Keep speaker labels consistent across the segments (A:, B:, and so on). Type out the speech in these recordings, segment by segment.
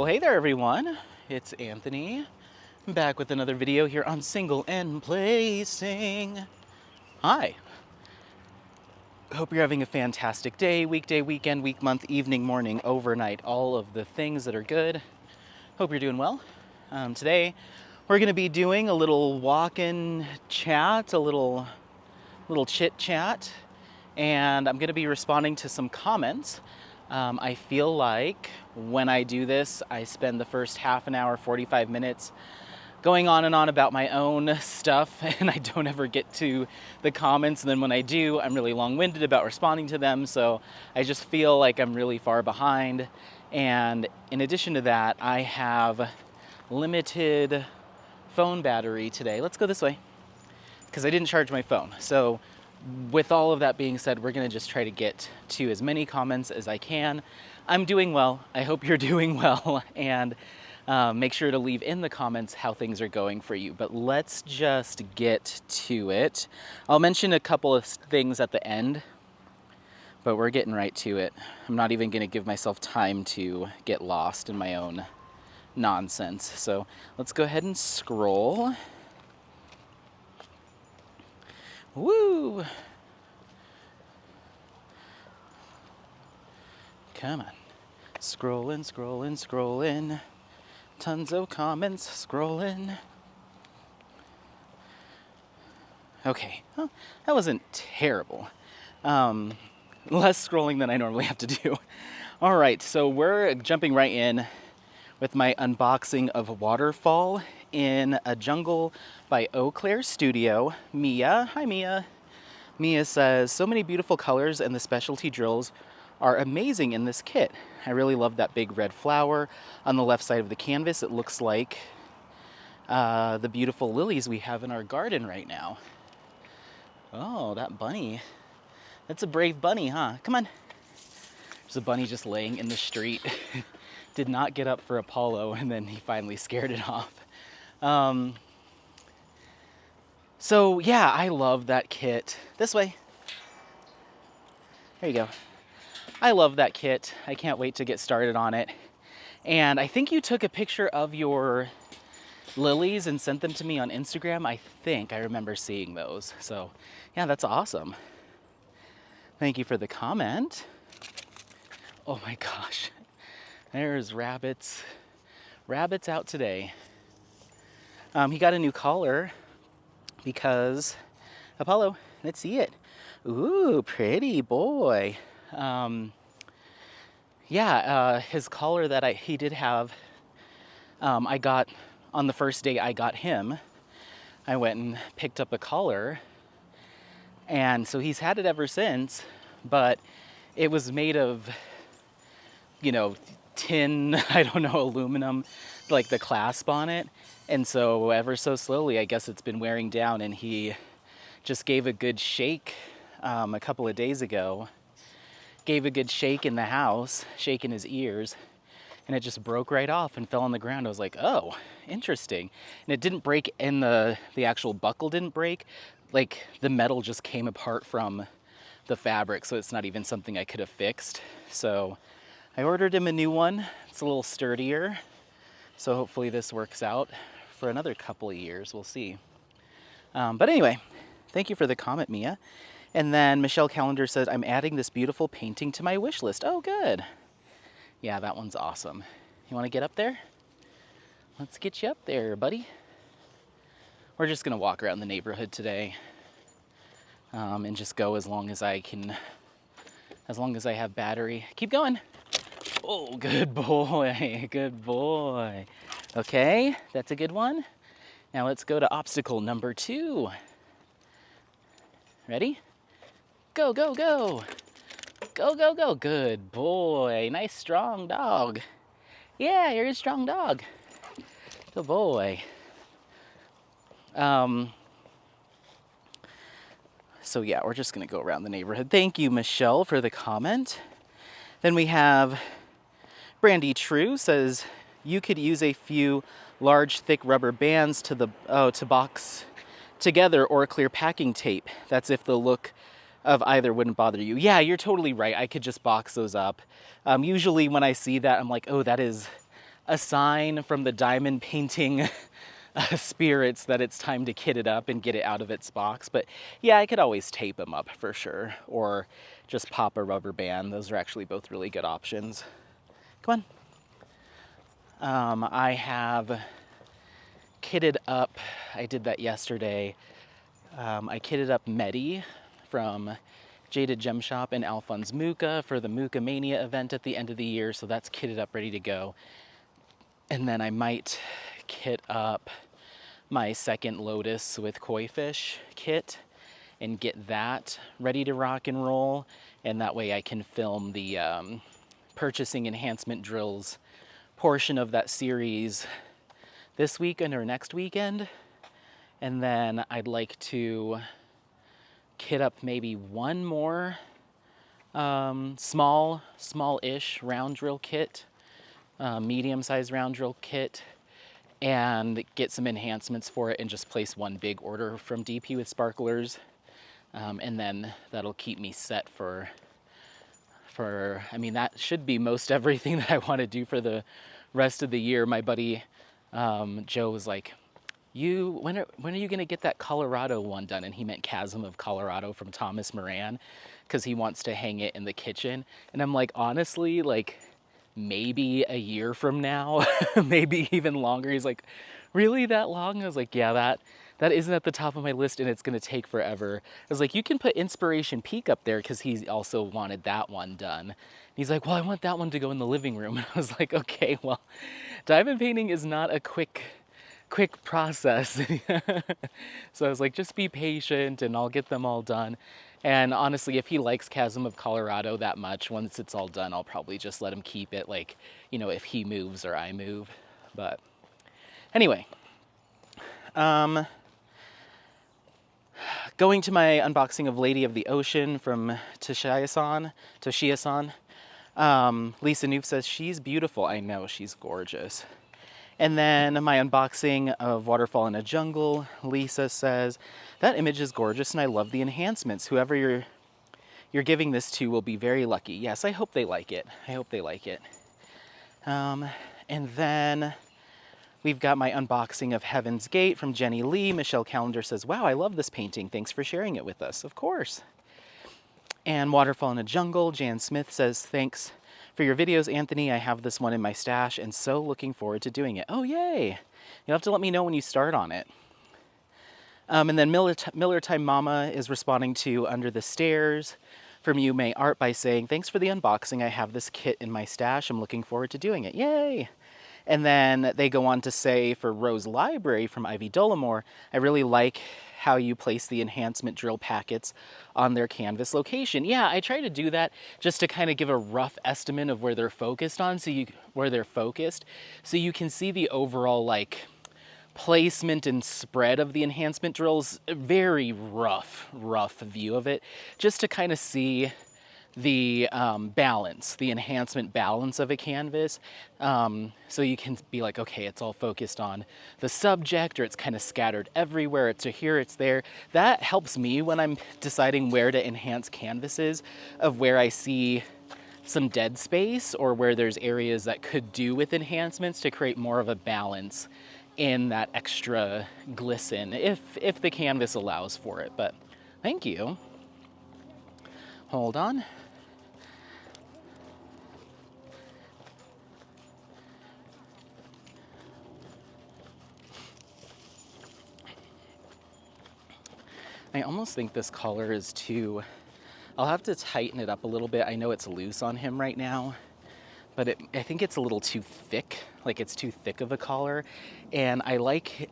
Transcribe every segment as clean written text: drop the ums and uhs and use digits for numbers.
A: Well, hey there everyone, it's Anthony, back with another video here on Single and Placing. Hi, hope you're having a fantastic day, weekday, weekend, week, month, evening, morning, overnight, all of the things that are good. Hope you're doing well. Today, we're gonna be doing a little walk-in chat, a little chit chat, and I'm gonna be responding to some comments. I feel like when I do this, I spend the first half an hour, 45 minutes going on and on about my own stuff, and I don't ever get to the comments. And then when I do, I'm really long-winded about responding to them, so I just feel like I'm really far behind. And in addition to that, I have limited phone battery today. Let's go this way, because I didn't charge my phone. So with all of that being said, we're gonna just try to get to as many comments as I can. I'm doing well. I hope you're doing well, and make sure to leave in the comments how things are going for you. But let's just get to it. I'll mention a couple of things at the end, but we're getting right to it. I'm not even gonna give myself time to get lost in my own nonsense. So let's go ahead and scroll. Woo! Come on. Scrolling, scrolling, scrolling. Tons of comments scrolling. Okay, well, that wasn't terrible. Less scrolling than I normally have to do. All right, so we're jumping right in with my unboxing of Waterfall in a Jungle by Eau Claire Studio. Mia, hi Mia. Mia says, so many beautiful colors and the specialty drills are amazing in this kit. I really love that big red flower on the left side of the canvas. It looks like the beautiful lilies we have in our garden right now. Oh, that bunny. That's a brave bunny, huh? Come on. There's a bunny just laying in the street. Did not get up for Apollo, and then he finally scared it off. So yeah, I love that kit. This way. There you go. I love that kit. I can't wait to get started on it. And I think you took a picture of your lilies and sent them to me on Instagram. I think I remember seeing those. So yeah, that's awesome. Thank you for the comment. Oh my gosh. There's rabbits. Rabbits out today. He got a new collar because Apollo, let's see it. Ooh, pretty boy. His collar that he did have, I got on the first day I got him. I went and picked up a collar, and so he's had it ever since, but it was made of, tin, I don't know, aluminum, like the clasp on it. And so ever so slowly, I guess it's been wearing down, and he just gave a good shake a couple of days ago. Gave a good shake in the house, shaking his ears, and it just broke right off and fell on the ground. I was like, oh, interesting. And it didn't break, and the actual buckle didn't break. Like, the metal just came apart from the fabric, so it's not even something I could have fixed. So I ordered him a new one. It's a little sturdier, so hopefully this works out for another couple of years. We'll see. But anyway, thank you for the comment, Mia. And then Michelle Callender says, I'm adding this beautiful painting to my wish list. Oh, good. Yeah, that one's awesome. You want to get up there? Let's get you up there, buddy. We're just going to walk around the neighborhood today and just go as long as I can, as long as I have battery. Keep going. Oh, good boy. Good boy. Okay, that's a good one. Now let's go to obstacle number 2. Ready? Go, go, go. Go, go, go. Good boy. Nice, strong dog. Yeah, you're a strong dog. Good boy. So yeah, we're just going to go around the neighborhood. Thank you, Michelle, for the comment. Then we have Brandy True says, you could use a few large, thick rubber bands to box together, or clear packing tape. That's if the look of either wouldn't bother you. Yeah, you're totally right. I could just box those up. Usually when I see that, I'm like, oh, that is a sign from the diamond painting spirits that it's time to kit it up and get it out of its box. But yeah, I could always tape them up for sure, or just pop a rubber band. Those are actually both really good options. Come on. I have kitted up, I did that yesterday. I kitted up Medi from Jaded Gem Shop and Alphonse Mucha for the Mucha Mania event at the end of the year, so that's kitted up, ready to go. And then I might kit up my second Lotus with koi fish kit and get that ready to rock and roll, and that way I can film the purchasing enhancement drills portion of that series this weekend or next weekend. And then I'd like to kit up maybe one more small-ish round drill kit, medium-sized round drill kit, and get some enhancements for it and just place one big order from DP with Sparklers. And then that'll keep me set for, I mean, that should be most everything that I want to do for the rest of the year. My buddy Joe was like, when are you going to get that Colorado one done? And he meant Chasm of Colorado from Thomas Moran, because he wants to hang it in the kitchen. And I'm like, honestly, like maybe a year from now, maybe even longer. He's like, really that long? I was like, yeah, that isn't at the top of my list and it's going to take forever. I was like, you can put Inspiration Peak up there, because he also wanted that one done. He's like, well, I want that one to go in the living room. And I was like, okay, well, diamond painting is not a quick process. So I was like, just be patient and I'll get them all done. And honestly, if he likes Chasm of Colorado that much, once it's all done, I'll probably just let him keep it, like, you know, if he moves or I move. But anyway, going to my unboxing of Lady of the Ocean from Toshiya-san. Lisa Noof says, she's beautiful. I know, she's gorgeous. And then my unboxing of Waterfall in a Jungle. Lisa says, that image is gorgeous and I love the enhancements. Whoever you're giving this to will be very lucky. Yes, I hope they like it. I hope they like it. And then we've got my unboxing of Heaven's Gate from Jenny Lee. Michelle Callender says, wow, I love this painting. Thanks for sharing it with us. Of course. And Waterfall in a Jungle. Jan Smith says, thanks for your videos, Anthony. I have this one in my stash and so looking forward to doing it. Oh, yay. You'll have to let me know when you start on it. And then Miller Time Mama is responding to Under the Stairs from You May Art by saying, thanks for the unboxing. I have this kit in my stash. I'm looking forward to doing it. Yay. And then they go on to say, for Rose Library from Ivy Dollamore, I really like how you place the enhancement drill packets on their canvas location. Yeah, I try to do that just to kind of give a rough estimate of where they're focused on, so you can see the overall like placement and spread of the enhancement drills. A very rough view of it, just to kind of see the balance, the enhancement balance of a canvas. So you can be like, okay, it's all focused on the subject, or it's kind of scattered everywhere. It's here, it's there. That helps me when I'm deciding where to enhance canvases, of where I see some dead space or where there's areas that could do with enhancements to create more of a balance in that extra glisten, if the canvas allows for it. But thank you. Hold on. I almost think this collar is too, I'll have to tighten it up a little bit. I know it's loose on him right now, but I think it's a little too thick. Like, it's too thick of a collar. And I like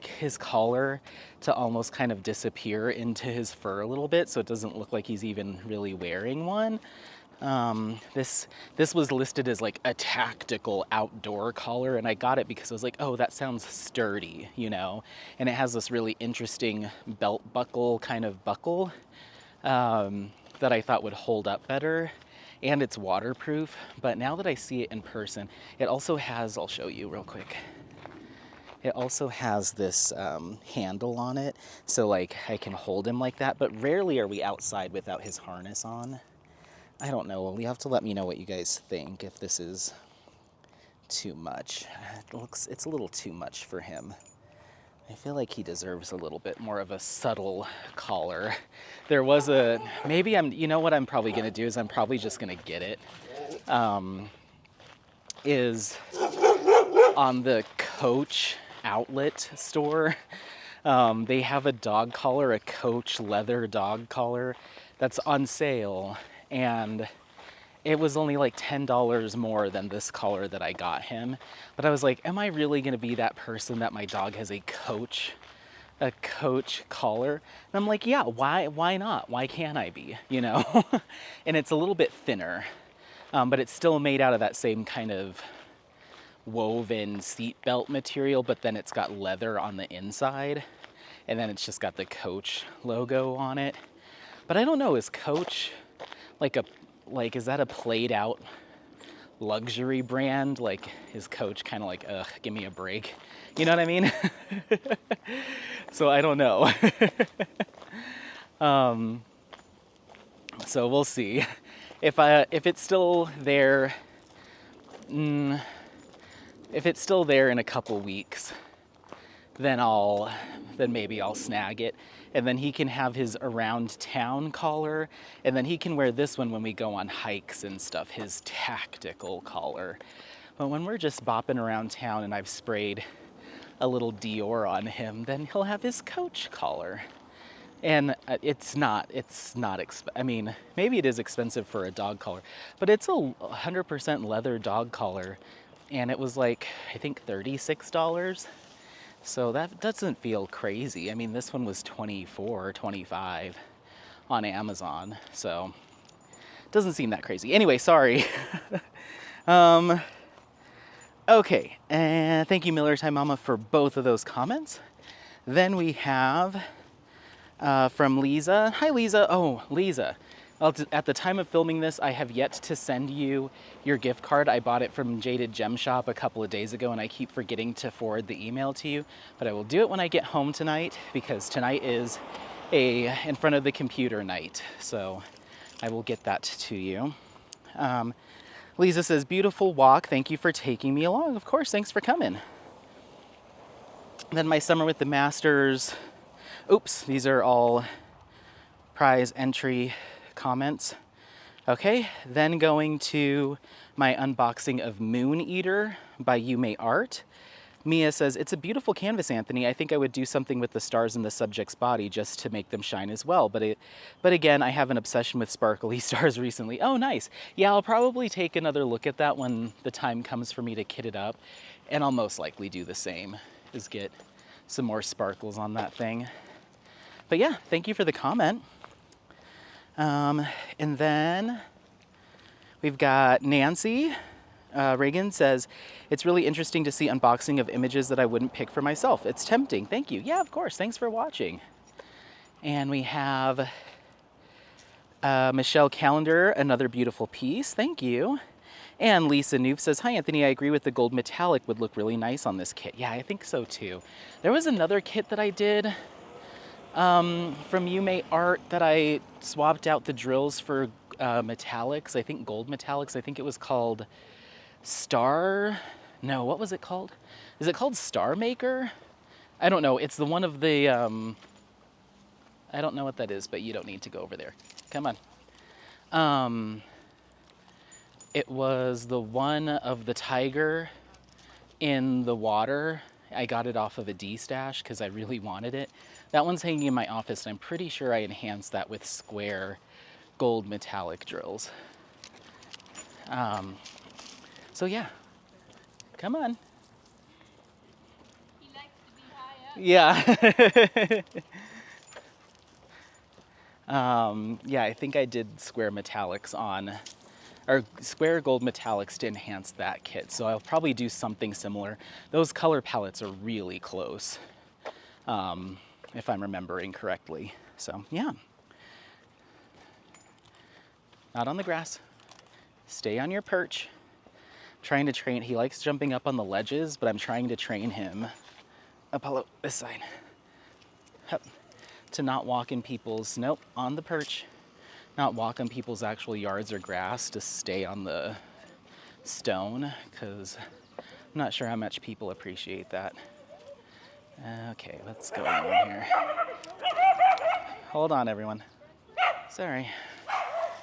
A: his collar to almost kind of disappear into his fur a little bit, so it doesn't look like he's even really wearing one. This was listed as like a tactical outdoor collar, and I got it because I was like, oh, that sounds sturdy, you know? And it has this really interesting belt buckle kind of buckle that I thought would hold up better. And it's waterproof. But now that I see it in person, it also has, I'll show you real quick. It also has this handle on it, so like I can hold him like that, but rarely are we outside without his harness on. I don't know, you have to let me know what you guys think, if this is too much. It's a little too much for him. I feel like he deserves a little bit more of a subtle collar. There was you know what I'm probably gonna do is I'm probably just gonna get it. Is on the Coach outlet store. They have a dog collar, a Coach leather dog collar that's on sale, and it was only like $10 more than this collar that I got him. But I was like, am I really gonna be that person that my dog has a Coach collar? And I'm like, yeah, why not? Why can't I be, you know? And it's a little bit thinner, but it's still made out of that same kind of woven seatbelt material, but then it's got leather on the inside, and then it's just got the Coach logo on it. But I don't know, is Coach is that a played out luxury brand? Like, is Coach kind of like, ugh, give me a break? You know what I mean? So I don't know. So we'll see. If it's still there, if it's still there in a couple weeks, then maybe I'll snag it. And then he can have his around town collar, and then he can wear this one when we go on hikes and stuff, his tactical collar. But when we're just bopping around town and I've sprayed a little Dior on him, then he'll have his Coach collar. And I mean, maybe it is expensive for a dog collar, but it's a 100% leather dog collar, and it was like, I think $36. So that doesn't feel crazy. I mean, this one was $24 or $25 on Amazon, so it doesn't seem that crazy. Anyway, sorry. Okay, and thank you, Miller Time Mama, for both of those comments. Then we have from Lisa. Hi, Lisa. Oh, Lisa. At the time of filming this, I have yet to send you your gift card. I bought it from Jaded Gem Shop a couple of days ago, and I keep forgetting to forward the email to you. But I will do it when I get home tonight, because tonight is in front of the computer night. So I will get that to you. Lisa says, beautiful walk. Thank you for taking me along. Of course, thanks for coming. Then my summer with the Masters. Oops, these are all prize entry comments. Okay, then going to my unboxing of Moon Eater by Yume Art. Mia says, it's a beautiful canvas, Anthony. I think I would do something with the stars in the subject's body just to make them shine as well. But again, I have an obsession with sparkly stars recently. Oh, nice. Yeah, I'll probably take another look at that when the time comes for me to kit it up. And I'll most likely do the same, is get some more sparkles on that thing. But yeah, thank you for the comment. And then we've got Nancy. Reagan says, it's really interesting to see unboxing of images that I wouldn't pick for myself. It's tempting. Thank you. Yeah, of course. Thanks for watching. And we have Michelle Calendar, another beautiful piece. Thank you. And Lisa Noof says, hi, Anthony. I agree with the gold metallic would look really nice on this kit. Yeah, I think so too. There was another kit that I did from Yume Art that I swapped out the drills for metallics. I think gold metallics. I think it was called what was it called? Is it called Star Maker? I don't know. It's the one of the, I don't know what that is, but you don't need to go over there. Come on. It was the one of the tiger in the water. I got it off of a D-stash because I really wanted it. That one's hanging in my office, and I'm pretty sure I enhanced that with square gold metallic drills. So yeah, come on.
B: He likes to be high up.
A: Yeah. Yeah, I think I did square metallics or square gold metallics to enhance that kit. So I'll probably do something similar. Those color palettes are really close, if I'm remembering correctly. So yeah. Not on the grass. Stay on your perch. Trying to train, he likes jumping up on the ledges, but I'm trying to train him, Apollo, this side, to not walk in people's, on the perch, not walk on people's actual yards or grass, to stay on the stone, because I'm not sure how much people appreciate that. Okay, what's going on here? Hold on, everyone. Sorry.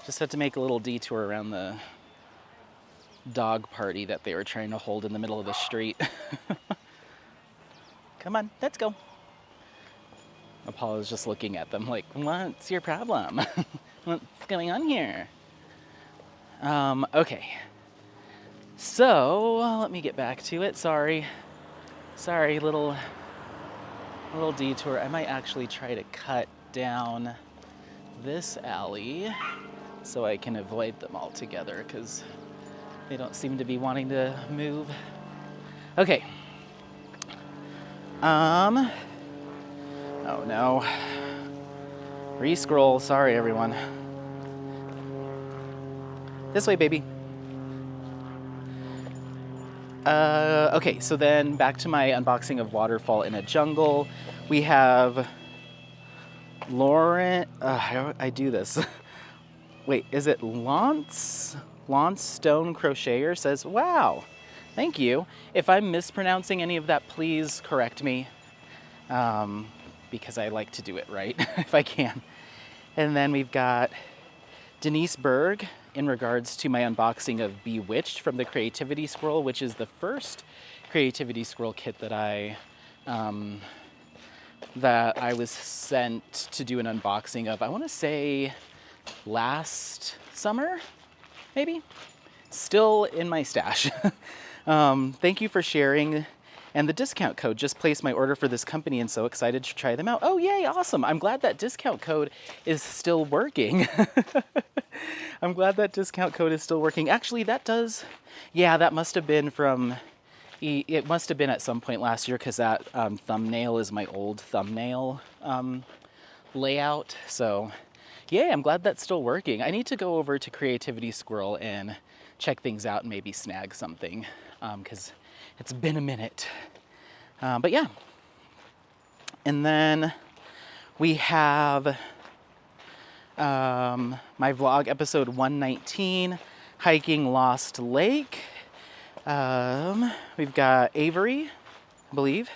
A: Just had to make a little detour around the dog party that they were trying to hold in the middle of the street. Come on, let's go. Apollo's just looking at them like, what's your problem? What's going on here? Okay. So, let me get back to it. Sorry, little detour. I might actually try to cut down this alley so I can avoid them altogether because they don't seem to be wanting to move. Okay. Oh no. Re-scroll, sorry everyone. This way, baby. Okay, so then back to my unboxing of Waterfall in a Jungle. We have Lauren, I do this. Wait, is it Lance Stone Crocheter says, wow, thank you. If I'm mispronouncing any of that, please correct me, because I like to do it right if I can. And then we've got Denise Berg in regards to my unboxing of Bewitched from the Creativity Scroll, which is the first Creativity Scroll kit that I was sent to do an unboxing of, I want to say last summer, maybe? Still in my stash. Thank you for sharing. And the discount code, just placed my order for this company and so excited to try them out. Oh, yay, awesome. I'm glad that discount code is still working. I'm glad that discount code is still working. Actually, that must have been from, it must have been at some point last year because that thumbnail is my old thumbnail layout. So, yeah, I'm glad that's still working. I need to go over to Creativity Squirrel and check things out and maybe snag something because it's been a minute. But yeah. And then we have my vlog episode 119, Hiking Lost Lake. We've got Avery, I believe,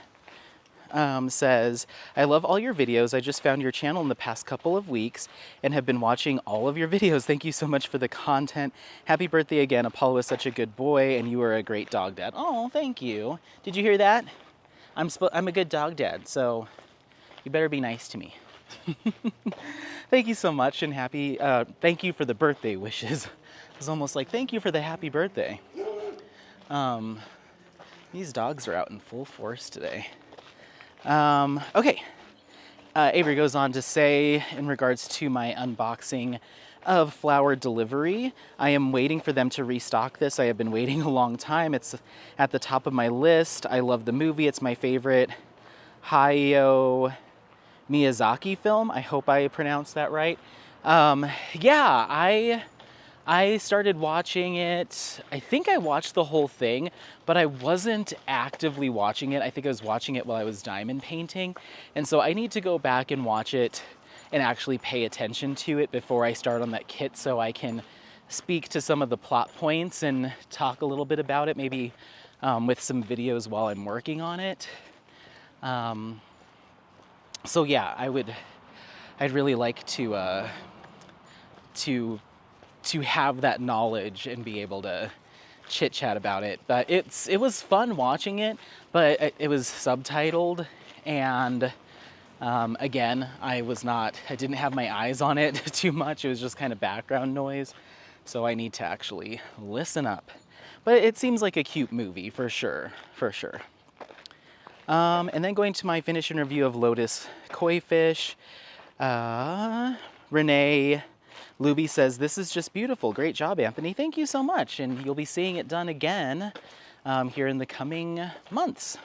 A: says, I love all your videos. I just found your channel in the past couple of weeks and have been watching all of your videos. Thank you so much for the content. Happy birthday again. Apollo is such a good boy and you are a great dog dad. Oh, thank you. Did you hear that? I'm a good dog dad, so you better be nice to me. Thank you so much and thank you for the birthday wishes. It was almost like, thank you for the happy birthday. These dogs are out in full force today. Okay. Avery goes on to say, in regards to my unboxing of Flower Delivery, I am waiting for them to restock this. I have been waiting a long time. It's at the top of my list. I love the movie. It's my favorite Hayao Miyazaki film. I hope I pronounced that right. Yeah, I started watching it. I think I watched the whole thing, but I wasn't actively watching it. I think I was watching it while I was diamond painting. And so I need to go back and watch it and actually pay attention to it before I start on that kit so I can speak to some of the plot points and talk a little bit about it, maybe with some videos while I'm working on it. So yeah, I'd really like to have that knowledge and be able to chit chat about it. But it was fun watching it, but it was subtitled, and again, I didn't have my eyes on it too much. It was just kind of background noise. So I need to actually listen up. But it seems like a cute movie for sure. And then going to my finish and review of Lotus Koi Fish, Renee Luby says, this is just beautiful. Great job, Anthony. Thank you so much. And you'll be seeing it done again here in the coming months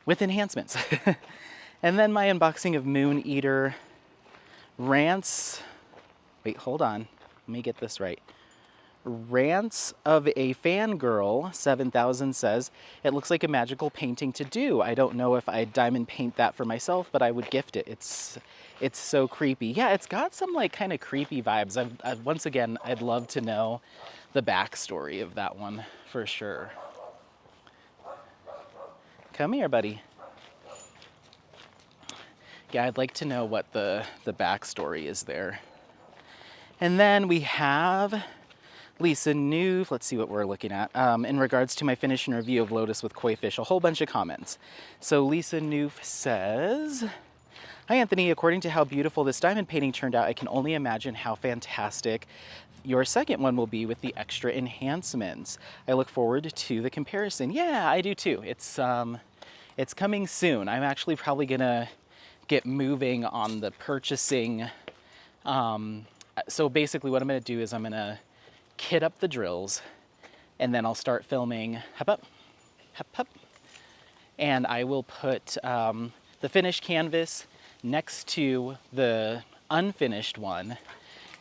A: with enhancements. And then my unboxing of Moon Eater Rants. Wait, hold on. Let me get this right. Rants of a Fangirl 7000 says, it looks like a magical painting to do. I don't know if I'd diamond paint that for myself, but I would gift it. It's so creepy. Yeah, it's got some like kind of creepy vibes. Once again, I'd love to know the backstory of that one for sure. Come here, buddy. Yeah, I'd like to know what the backstory is there. And then we have Lisa Noof. Let's see what we're looking at. In regards to my finish and review of Lotus with Koi Fish, a whole bunch of comments. So Lisa Noof says, "Hi Anthony, according to how beautiful this diamond painting turned out, I can only imagine how fantastic your second one will be with the extra enhancements. I look forward to the comparison." Yeah, I do too. It's coming soon. I'm actually probably gonna get moving on the purchasing. So basically what I'm gonna do is I'm gonna kit up the drills, and then I'll start filming, hop up, hop up, and I will put the finished canvas next to the unfinished one,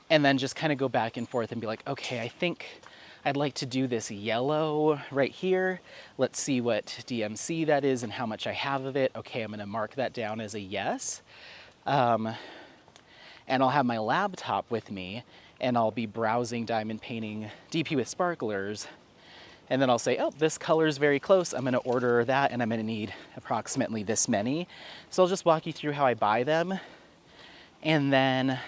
A: and then just kind of go back and forth and be like, okay, I think I'd like to do this yellow right here. Let's see what DMC that is and how much I have of it. Okay, I'm gonna mark that down as a yes. And I'll have my laptop with me, and I'll be browsing diamond painting DP with sparklers. And then I'll say, oh, this color is very close. I'm gonna order that, and I'm gonna need approximately this many. So I'll just walk you through how I buy them. And then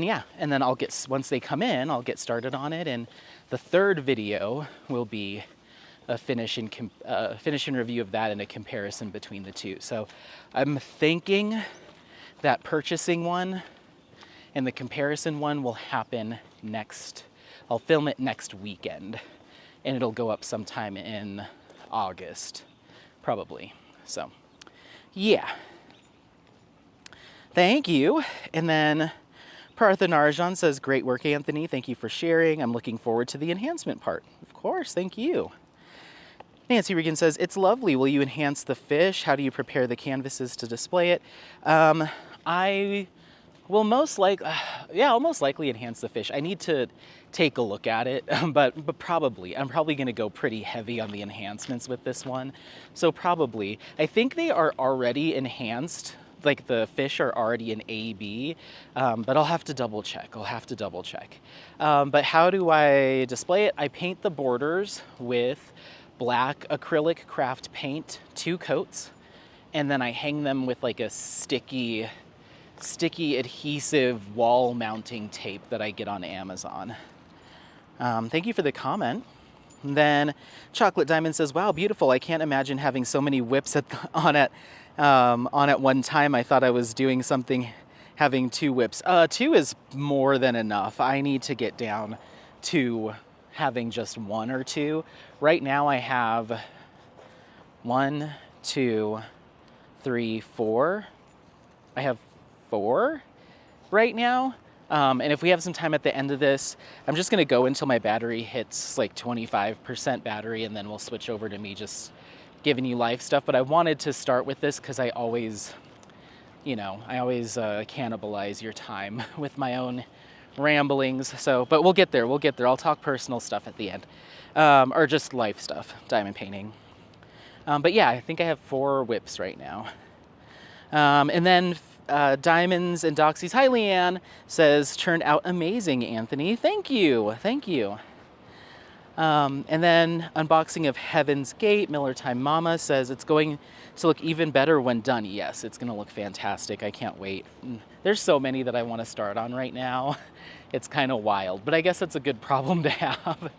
A: yeah, and then once they come in, I'll get started on it. And the third video will be a finish and review of that and a comparison between the two. So I'm thinking that purchasing one and the comparison one will happen I'll film it next weekend, and it'll go up sometime in August, probably. So, yeah. Thank you. And then Partha Narajan says, great work, Anthony. Thank you for sharing. I'm looking forward to the enhancement part. Of course, thank you. Nancy Regan says, it's lovely. Will you enhance the fish? How do you prepare the canvases to display it? I will I'll most likely enhance the fish. I need to take a look at it, but probably. I'm probably gonna go pretty heavy on the enhancements with this one. So probably. I think they are already enhanced, like the fish are already in AB, but I'll have to double check. But how do I display it? I paint the borders with black acrylic craft paint, 2 coats, and then I hang them with like a sticky adhesive wall mounting tape that I get on Amazon. Thank you for the comment. And then Chocolate Diamond says, wow, beautiful. I can't imagine having so many whips on at one time. I thought I was doing something having 2 whips. 2 is more than enough. I need to get down to having just 1 or 2. Right now I have 1, 2, 3, 4. I have 4 right now. And if we have some time at the end of this, I'm just gonna go until my battery hits like 25% battery, and then we'll switch over to me just giving you live stuff. But I wanted to start with this because I always cannibalize your time with my own ramblings. So, but we'll get there. I'll talk personal stuff at the end, or just life stuff, diamond painting. But yeah, I think I have 4 whips right now. And then Diamonds and Doxies, hi Leanne, says, turned out amazing, Anthony. Thank you. And then Unboxing of Heaven's Gate, Miller Time Mama says, it's going to look even better when done. Yes, it's gonna look fantastic. I can't wait. There's so many that I wanna start on right now. It's kind of wild, but I guess that's a good problem to have.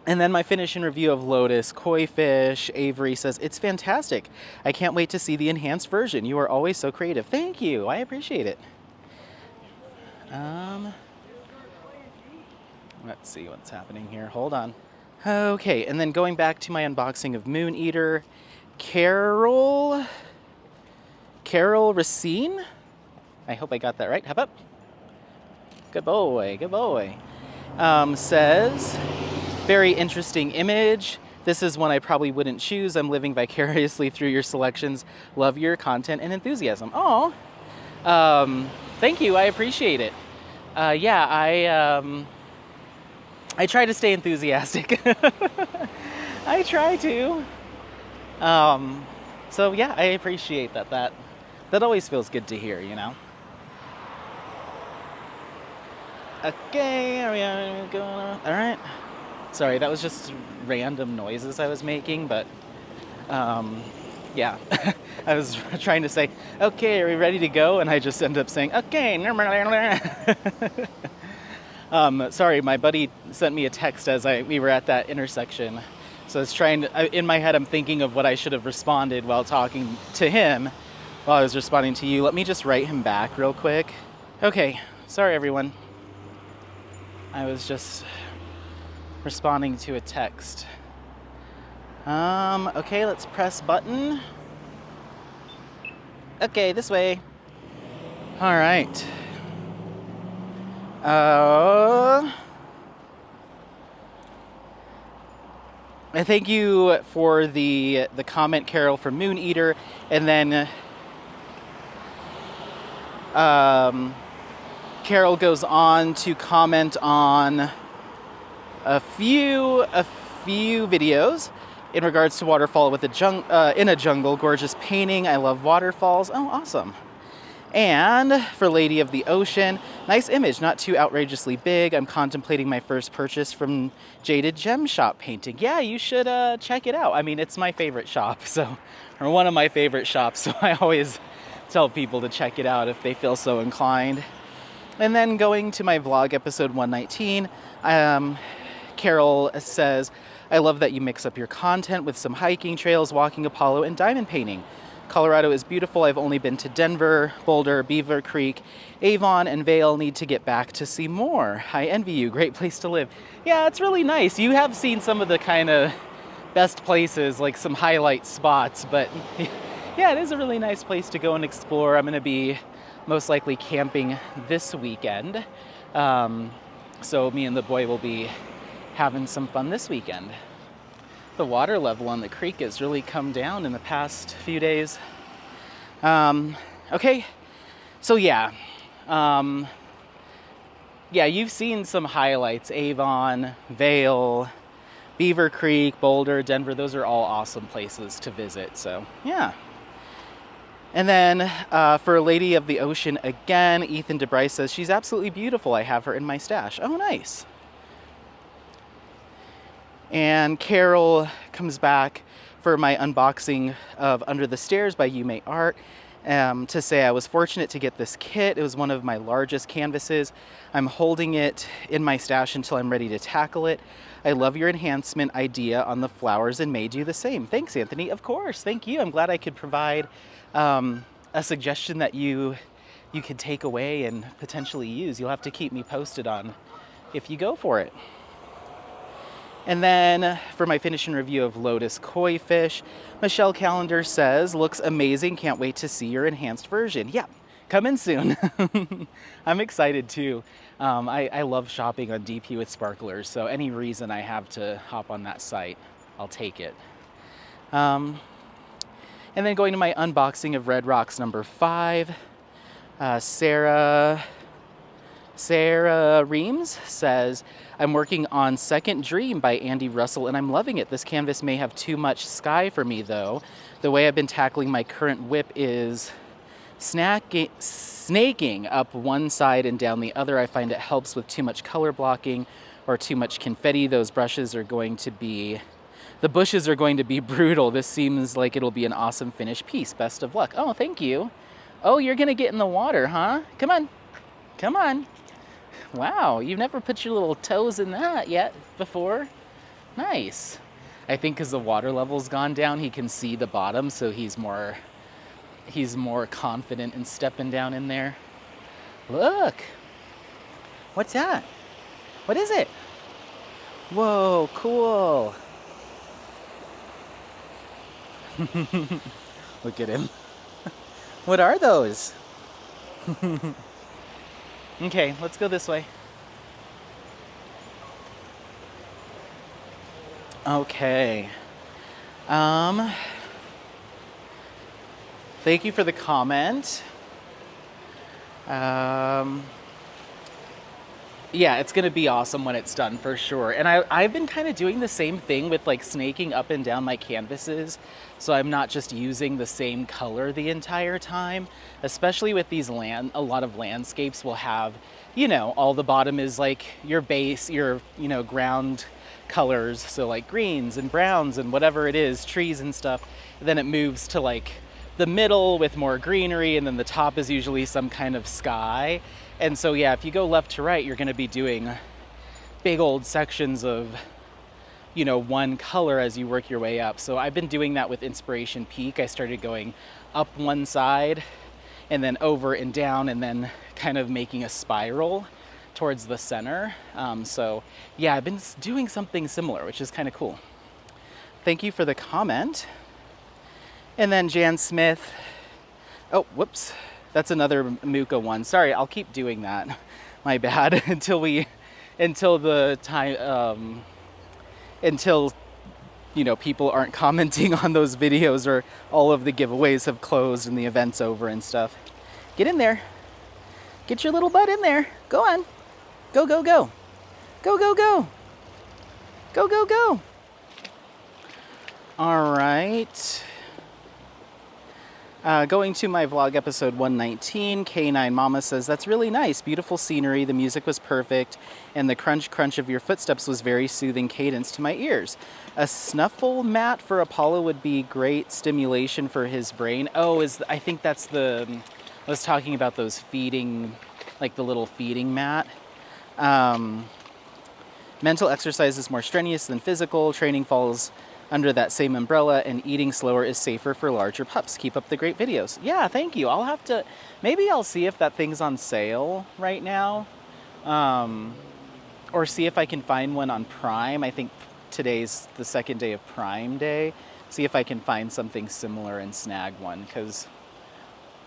A: And then my finish and review of Lotus, Koi Fish, Avery says, it's fantastic. I can't wait to see the enhanced version. You are always so creative. Thank you, I appreciate it. Let's see what's happening here, hold on. Okay, and then going back to my unboxing of Moon Eater, Carol Racine? I hope I got that right, hop up. Good boy. Says, very interesting image. This is one I probably wouldn't choose. I'm living vicariously through your selections. Love your content and enthusiasm. Oh, thank you. I appreciate it. Yeah, I try to stay enthusiastic. I try to. So yeah, I appreciate that. That always feels good to hear, you know. Okay, are we going on? All right. Sorry, that was just random noises I was making, but yeah. I was trying to say, okay, are we ready to go? And I just ended up saying, okay. Sorry, my buddy sent me a text as we were at that intersection. So I was trying to, in my head, I'm thinking of what I should have responded while talking to him while I was responding to you. Let me just write him back real quick. Okay, sorry everyone. I was just responding to a text. Okay, let's press button. Okay, this way. All right. I thank you for the comment, Carol, from Moon Eater, and then Carol goes on to comment on a few videos in regards to waterfall with in a jungle, gorgeous painting. I love waterfalls. Oh, awesome. And for Lady of the Ocean, nice image, not too outrageously big. I'm contemplating my first purchase from Jaded Gem Shop Painting. Yeah, you should check it out. I mean, it's my favorite shop, or one of my favorite shops, so I always tell people to check it out if they feel so inclined. And then going to my vlog episode 119, Carol says, I love that you mix up your content with some hiking, trails, walking, Apollo, and diamond painting. Colorado is beautiful. I've only been to Denver, Boulder, Beaver Creek, Avon, and Vail. Need to get back to see more. I envy you. Great place to live. Yeah, it's really nice. You have seen some of the kind of best places, like some highlight spots, but yeah, it is a really nice place to go and explore. I'm going to be most likely camping this weekend. So me and the boy will be having some fun this weekend. The water level on the creek has really come down in the past few days. Okay, so yeah. Yeah, you've seen some highlights. Avon, Vail, Beaver Creek, Boulder, Denver. Those are all awesome places to visit, so yeah. And then for Lady of the Ocean again, Ethan DeBryce says, she's absolutely beautiful. I have her in my stash. Oh, nice. And Carol comes back for my unboxing of Under the Stairs by Yume Art to say I was fortunate to get this kit. It was one of my largest canvases. I'm holding it in my stash until I'm ready to tackle it. I love your enhancement idea on the flowers and may do the same. Thanks, Anthony. Of course. Thank you. I'm glad I could provide a suggestion that you could take away and potentially use. You'll have to keep me posted on if you go for it. And then for my finish and review of Lotus Koi Fish, Michelle Callender says, looks amazing. Can't wait to see your enhanced version. Yeah, coming soon. I'm excited too. I love shopping on DP with sparklers, so any reason I have to hop on that site, I'll take it. And then going to my unboxing of Red Rocks number 5, Sarah Reams says, I'm working on Second Dream by Andy Russell and I'm loving it. This canvas may have too much sky for me though. The way I've been tackling my current whip is snaking up one side and down the other. I find it helps with too much color blocking or too much confetti. The bushes are going to be brutal. This seems like it'll be an awesome finished piece. Best of luck. Oh, thank you. Oh, you're gonna get in the water, huh? Come on. Come on. Wow, you've never put your little toes in that yet before. Nice. I think because the water level's gone down, he can see the bottom, so he's more confident in stepping down in there. Look. What's that? What is it? Whoa, cool. Look at him. What are those? Okay, let's go this way. Okay. Thank you for the comment. Yeah, it's gonna be awesome when it's done for sure. And I've been kind of doing the same thing with like snaking up and down my canvases, so I'm not just using the same color the entire time. Especially with these a lot of landscapes will have, all the bottom is like your base, your ground colors, so like greens and browns and whatever it is, trees and stuff. Then it moves to like the middle with more greenery, and then the top is usually some kind of sky. And so yeah, if you go left to right, you're going to be doing big old sections of, you know, one color as you work your way up. So I've been doing that with Inspiration Peak. I started going up one side and then over and down, and then kind of making a spiral towards the center. So yeah, I've been doing something similar, which is kind of cool. Thank you for the comment. And then Jan Smith, oh, whoops, that's another Muka one. Sorry, I'll keep doing that. My bad. until the time, until, you know, people aren't commenting on those videos, or all of the giveaways have closed and the event's over and stuff. Get in there. Get your little butt in there. Go on. Go, go, go. Go, go, go. Go, go, go. All right. Going to my vlog episode 119, K9 Mama says, that's really nice. Beautiful scenery. The music was perfect. And the crunch crunch of your footsteps was very soothing cadence to my ears. A snuffle mat for Apollo would be great stimulation for his brain. Oh, I think that's I was talking about those feeding, like the little feeding mat. Mental exercise is more strenuous than physical. Training falls under that same umbrella, and eating slower is safer for larger pups. Keep up the great videos. Yeah, thank you. Maybe I'll see if that thing's on sale right now. Or see if I can find one on Prime. I think today's the second day of Prime Day. See if I can find something similar and snag one, because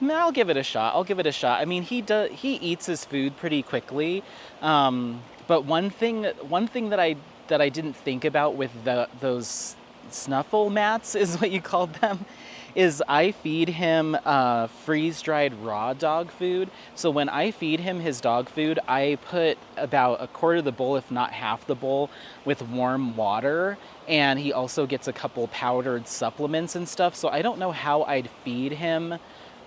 A: I'll give it a shot. I mean, he eats his food pretty quickly. But one thing that I didn't think about with those snuffle mats, is what you called them, is I feed him freeze-dried raw dog food. So when I feed him his dog food, I put about a quarter of the bowl, if not half the bowl, with warm water. And he also gets a couple powdered supplements and stuff. So I don't know how I'd feed him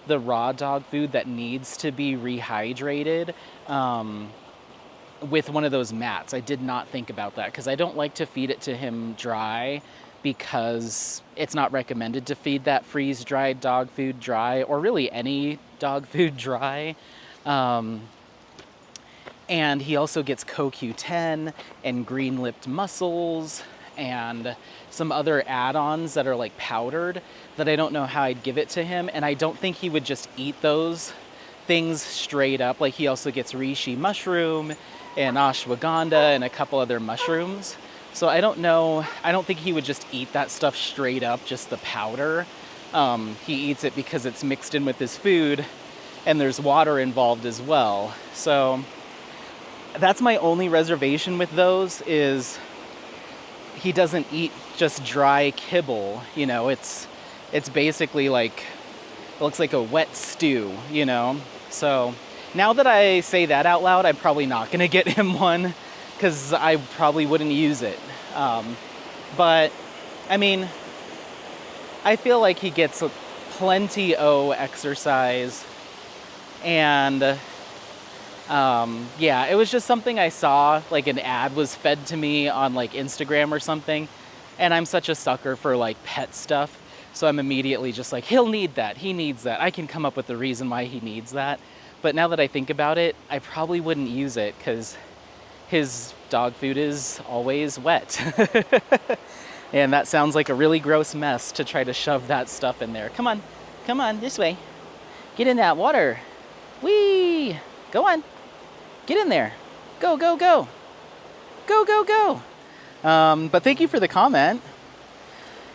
A: the raw dog food that needs to be rehydrated with one of those mats. I did not think about that, because I don't like to feed it to him dry, because it's not recommended to feed that freeze-dried dog food dry, or really any dog food dry. And he also gets CoQ10 and green-lipped mussels and some other add-ons that are like powdered that I don't know how I'd give it to him. And I don't think he would just eat those things straight up. Like, he also gets reishi mushroom and ashwagandha and a couple other mushrooms. So I don't know. I don't think he would just eat that stuff straight up, just the powder. He eats it because it's mixed in with his food, and there's water involved as well. So that's my only reservation with those, is he doesn't eat just dry kibble. You know, it's basically like, it looks like a wet stew, you know? So now that I say that out loud, I'm probably not gonna get him one, because I probably wouldn't use it. But I mean, I feel like he gets plenty of exercise. And yeah, it was just something I saw, like an ad was fed to me on like Instagram or something. And I'm such a sucker for like pet stuff. So I'm immediately just like, he'll need that. He needs that. I can come up with the reason why he needs that. But now that I think about it, I probably wouldn't use it, because his dog food is always wet. And that sounds like a really gross mess to try to shove that stuff in there. Come on, this way. Get in that water. Whee! Go on. Get in there. Go, go, go. Go, go, go. But thank you for the comment.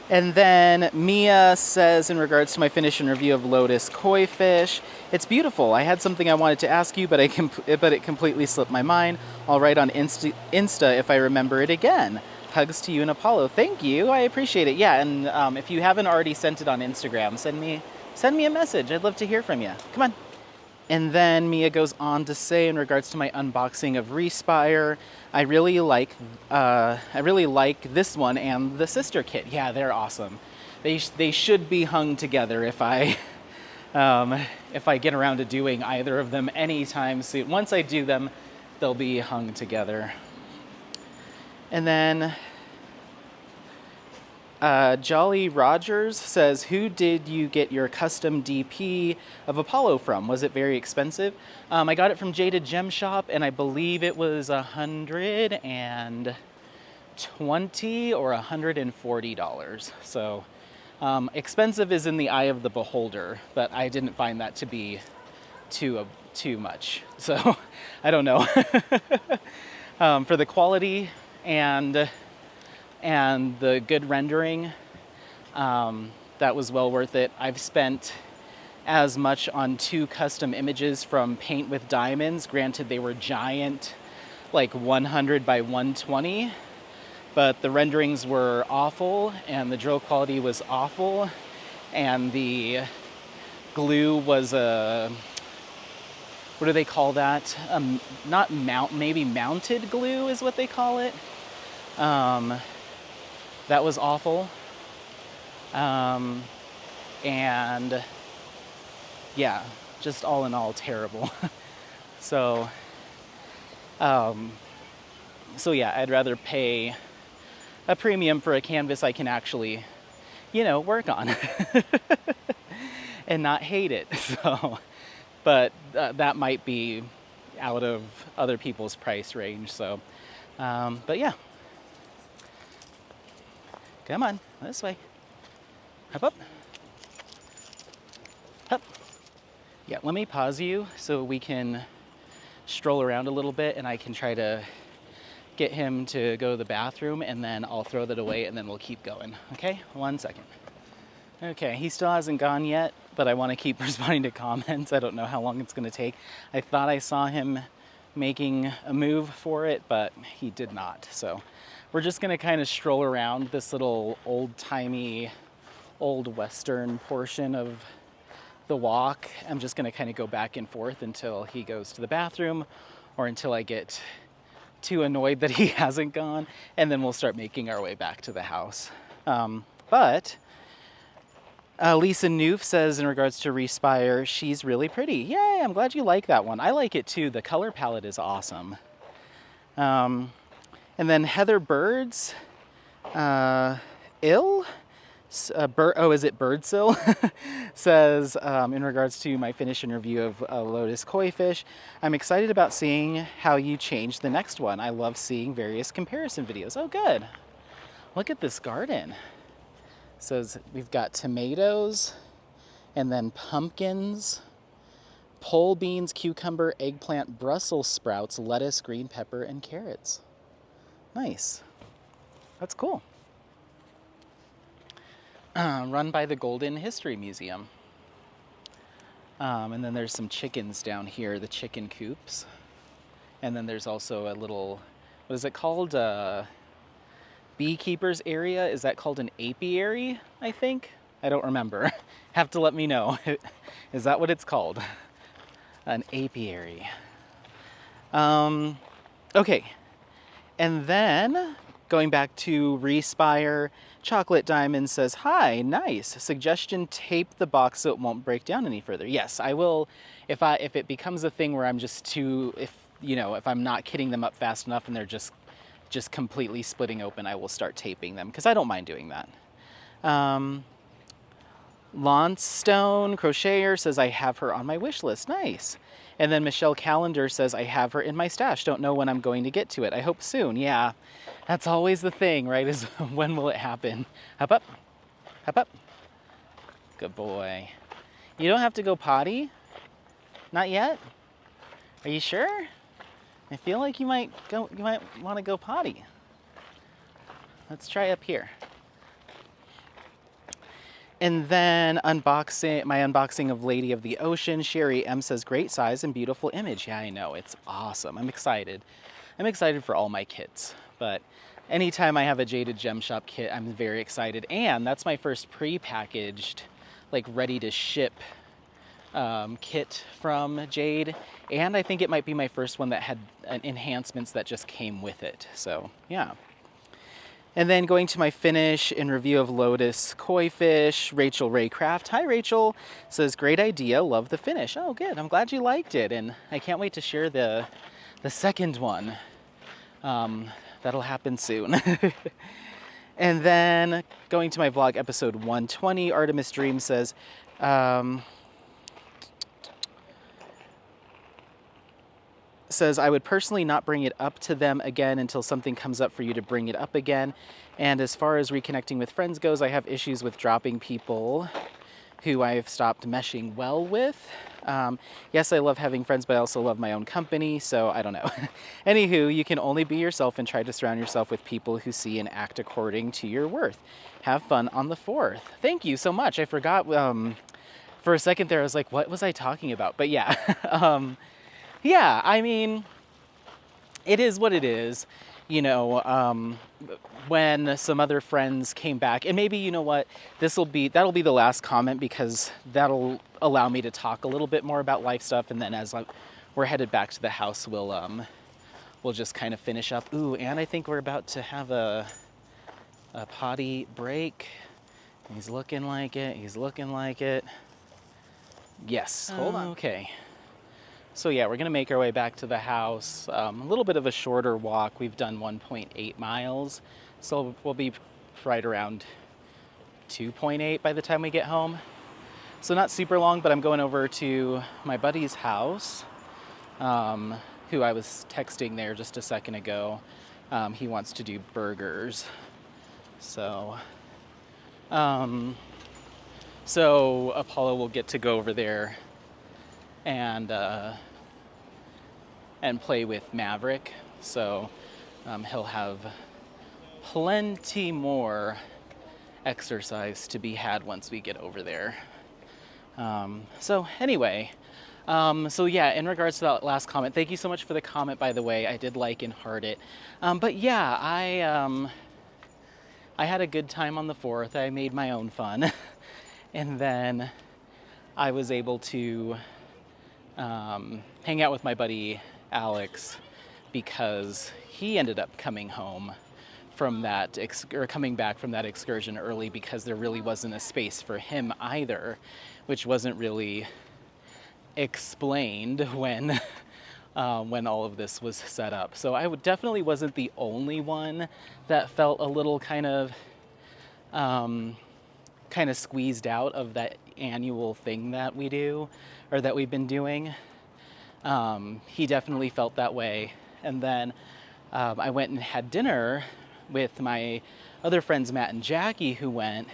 A: And then Mia says, in regards to my finish and review of Lotus Koi Fish, it's beautiful. I had something I wanted to ask you, but it completely slipped my mind. I'll write on Insta if I remember it again. Hugs to you and Apollo. Thank you. I appreciate it. Yeah, and if you haven't already sent it on Instagram, send me a message. I'd love to hear from you. Come on. And then Mia goes on to say, in regards to my unboxing of Respire, I really like this one and the sister kit. Yeah, they're awesome. They should be hung together if I get around to doing either of them anytime soon. Once I do them, they'll be hung together. And then Jolly Rogers says, who did you get your custom DP of Apollo from? Was it very expensive? I got it from Jaded Gem Shop, and I believe it was $120 or $140. So expensive is in the eye of the beholder, but I didn't find that to be too much. So I don't know. For the quality and the good rendering, that was well worth it. I've spent as much on 2 custom images from Paint with Diamonds. Granted, they were giant, like 100 by 120, but the renderings were awful and the drill quality was awful, and the glue was what do they call that? Not maybe mounted glue is what they call it. That was awful. And yeah, just all in all terrible. So yeah, I'd rather pay a premium for a canvas I can actually, work on and not hate it. So, but that might be out of other people's price range. So, but yeah. Come on, this way. Hop up. Up. Yeah, let me pause you so we can stroll around a little bit and I can try to get him to go to the bathroom, and then I'll throw that away and then we'll keep going. Okay, 1 second. Okay, he still hasn't gone yet, but I want to keep responding to comments. I don't know how long it's going to take. I thought I saw him making a move for it, but he did not. So we're just going to kind of stroll around this little old-timey, old Western portion of the walk. I'm just going to kind of go back and forth until he goes to the bathroom or until I get too annoyed that he hasn't gone, and then we'll start making our way back to the house. But Lisa Noof says, in regards to Respire, she's really pretty. Yay, I'm glad you like that one. I like it too. The color palette is awesome. And then Heather Birds, is it Birdsill? Says, in regards to my finish and review of Lotus Koi Fish, I'm excited about seeing how you change the next one. I love seeing various comparison videos. Oh, good. Look at this garden. Says we've got tomatoes and then pumpkins, pole beans, cucumber, eggplant, Brussels sprouts, lettuce, green pepper, and carrots. Nice. That's cool. Run by the Golden History Museum. And then there's some chickens down here, the chicken coops. And then there's also a little, what is it called? Beekeepers area. Is that called an apiary, I think? I don't remember. Have to let me know. Is that what it's called? An apiary. Okay. And then going back to Respire, Chocolate Diamond says, hi, nice. Suggestion, tape the box so it won't break down any further. Yes, I will. If it becomes a thing where I'm just if I'm not kitting them up fast enough and they're just completely splitting open, I will start taping them, because I don't mind doing that. Lawnstone Crocheter says, I have her on my wish list. Nice. And then Michelle Calendar says, I have her in my stash. Don't know when I'm going to get to it. I hope soon. Yeah, that's always the thing, right? Is when will it happen? Hop up. Hop up. Good boy. You don't have to go potty? Not yet? Are you sure? I feel like you might want to go potty. Let's try up here. And then my unboxing of Lady of the Ocean. Sherry M says, great size and beautiful image. Yeah, I know, it's awesome. I'm excited. I'm excited for all my kits, but anytime I have a Jaded Gem Shop kit, I'm very excited. And that's my first pre-packaged, like ready to ship kit from Jade. And I think it might be my first one that had enhancements that just came with it. So yeah. And then going to my finish and review of Lotus Koi Fish, Rachel Ray Craft. Hi, Rachel. Says, great idea. Love the finish. Oh, good. I'm glad you liked it. And I can't wait to share the second one. That'll happen soon. And then going to my vlog episode 120, Artemis Dream says, I would personally not bring it up to them again until something comes up for you to bring it up again. And as far as reconnecting with friends goes, I have issues with dropping people who I've stopped meshing well with. Yes, I love having friends, but I also love my own company, so I don't know. Anywho, you can only be yourself and try to surround yourself with people who see and act according to your worth. Have fun on the 4th. Thank you so much. I forgot, for a second there, I was like, what was I talking about? But yeah, yeah, I mean, it is what it is. You know, when some other friends came back, and maybe, you know what, that'll be the last comment, because that'll allow me to talk a little bit more about life stuff, and then as we're headed back to the house, we'll just kind of finish up. Ooh, and I think we're about to have a potty break. He's looking like it. He's looking like it. Yes. Hold on. Okay. So yeah, we're gonna make our way back to the house. A little bit of a shorter walk. We've done 1.8 miles, so we'll be right around 2.8 by the time we get home. So not super long, but I'm going over to my buddy's house, who I was texting there just a second ago. He wants to do burgers. So Apollo will get to go over there and play with Maverick. So he'll have plenty more exercise to be had once we get over there. So anyway, so yeah, in regards to that last comment, thank you so much for the comment, by the way. I did like and heart it. But yeah, I had a good time on the 4th. I made my own fun. And then I was able to hang out with my buddy Alex, because he ended up coming home from that, coming back from that excursion early, because there really wasn't a space for him either, which wasn't really explained when all of this was set up. So I definitely wasn't the only one that felt a little kind of squeezed out of that annual thing that we do, or that we've been doing. He definitely felt that way. And then I went and had dinner with my other friends, Matt and Jackie, who went,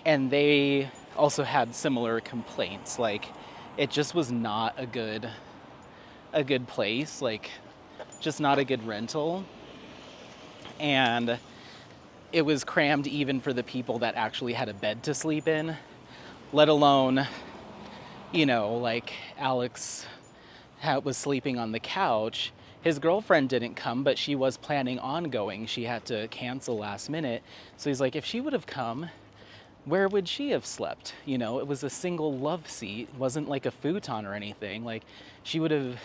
A: and they also had similar complaints. Like, it just was not a good place, like just not a good rental. And it was crammed even for the people that actually had a bed to sleep in, let alone, you know, like Alex was sleeping on the couch. His girlfriend didn't come, but she was planning on going. She had to cancel last minute. So he's like, if she would have come, where would she have slept? You know, it was a single love seat. It wasn't like a futon or anything. Like, she would have,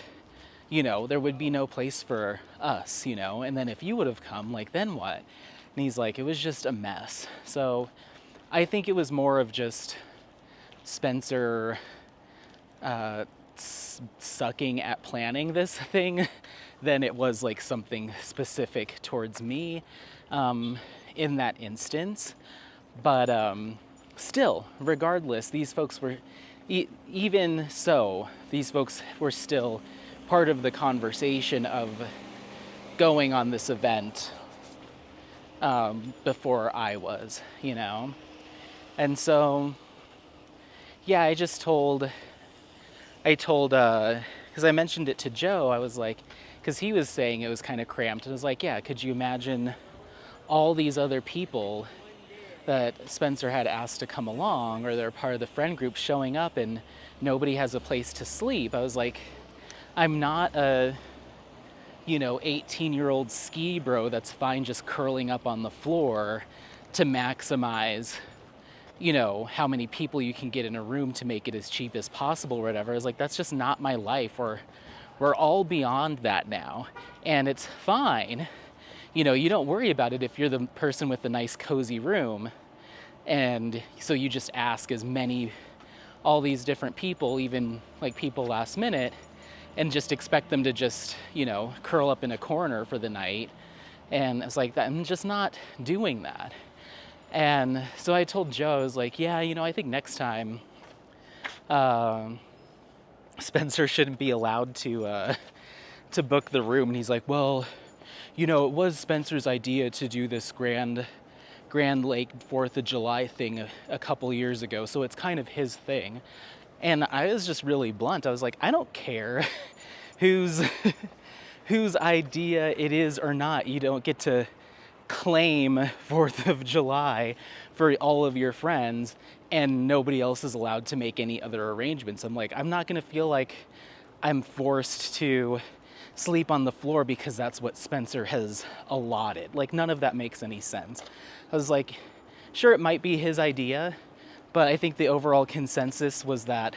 A: you know, there would be no place for us, you know? And then if you would have come, like, then what? And he's like, it was just a mess. So I think it was more of just Spencer sucking at planning this thing than it was like something specific towards me in that instance. But still, regardless, these folks were, even so, these folks were still part of the conversation of going on this event before I was, you know? And so, yeah, I told, because I mentioned it to Joe, I was like, because he was saying it was kind of cramped, and I was like, yeah, could you imagine all these other people that Spencer had asked to come along, or they're part of the friend group, showing up and nobody has a place to sleep? I was like, I'm not a, 18-year-old ski bro that's fine just curling up on the floor to maximize, how many people you can get in a room to make it as cheap as possible or whatever. I was like, that's just not my life. We're all beyond that now. And it's fine. You don't worry about it if you're the person with the nice cozy room. And so you just ask all these different people, even like people last minute, and just expect them to just, curl up in a corner for the night. And it's like, I'm just not doing that. And so I told Joe, I was like, yeah, I think next time um, Spencer shouldn't be allowed to book the room. And he's like, well, it was Spencer's idea to do this Grand Lake 4th of July thing a couple years ago, so it's kind of his thing. And I was just really blunt. I was like, I don't care whose whose idea it is or not. You don't get to claim 4th of July for all of your friends, and nobody else is allowed to make any other arrangements. I'm like, I'm not going to feel like I'm forced to sleep on the floor because that's what Spencer has allotted. Like, none of that makes any sense. I was like, sure, it might be his idea, but I think the overall consensus was that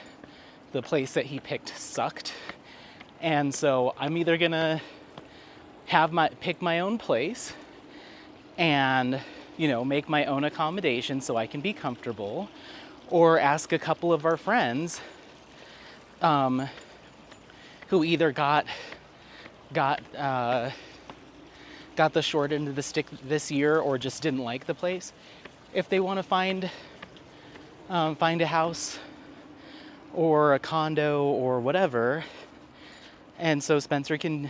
A: the place that he picked sucked. And so I'm either gonna pick my own place and, make my own accommodation so I can be comfortable, or ask a couple of our friends who either got the short end of the stick this year or just didn't like the place, if they want to find a house or a condo or whatever. And so Spencer can,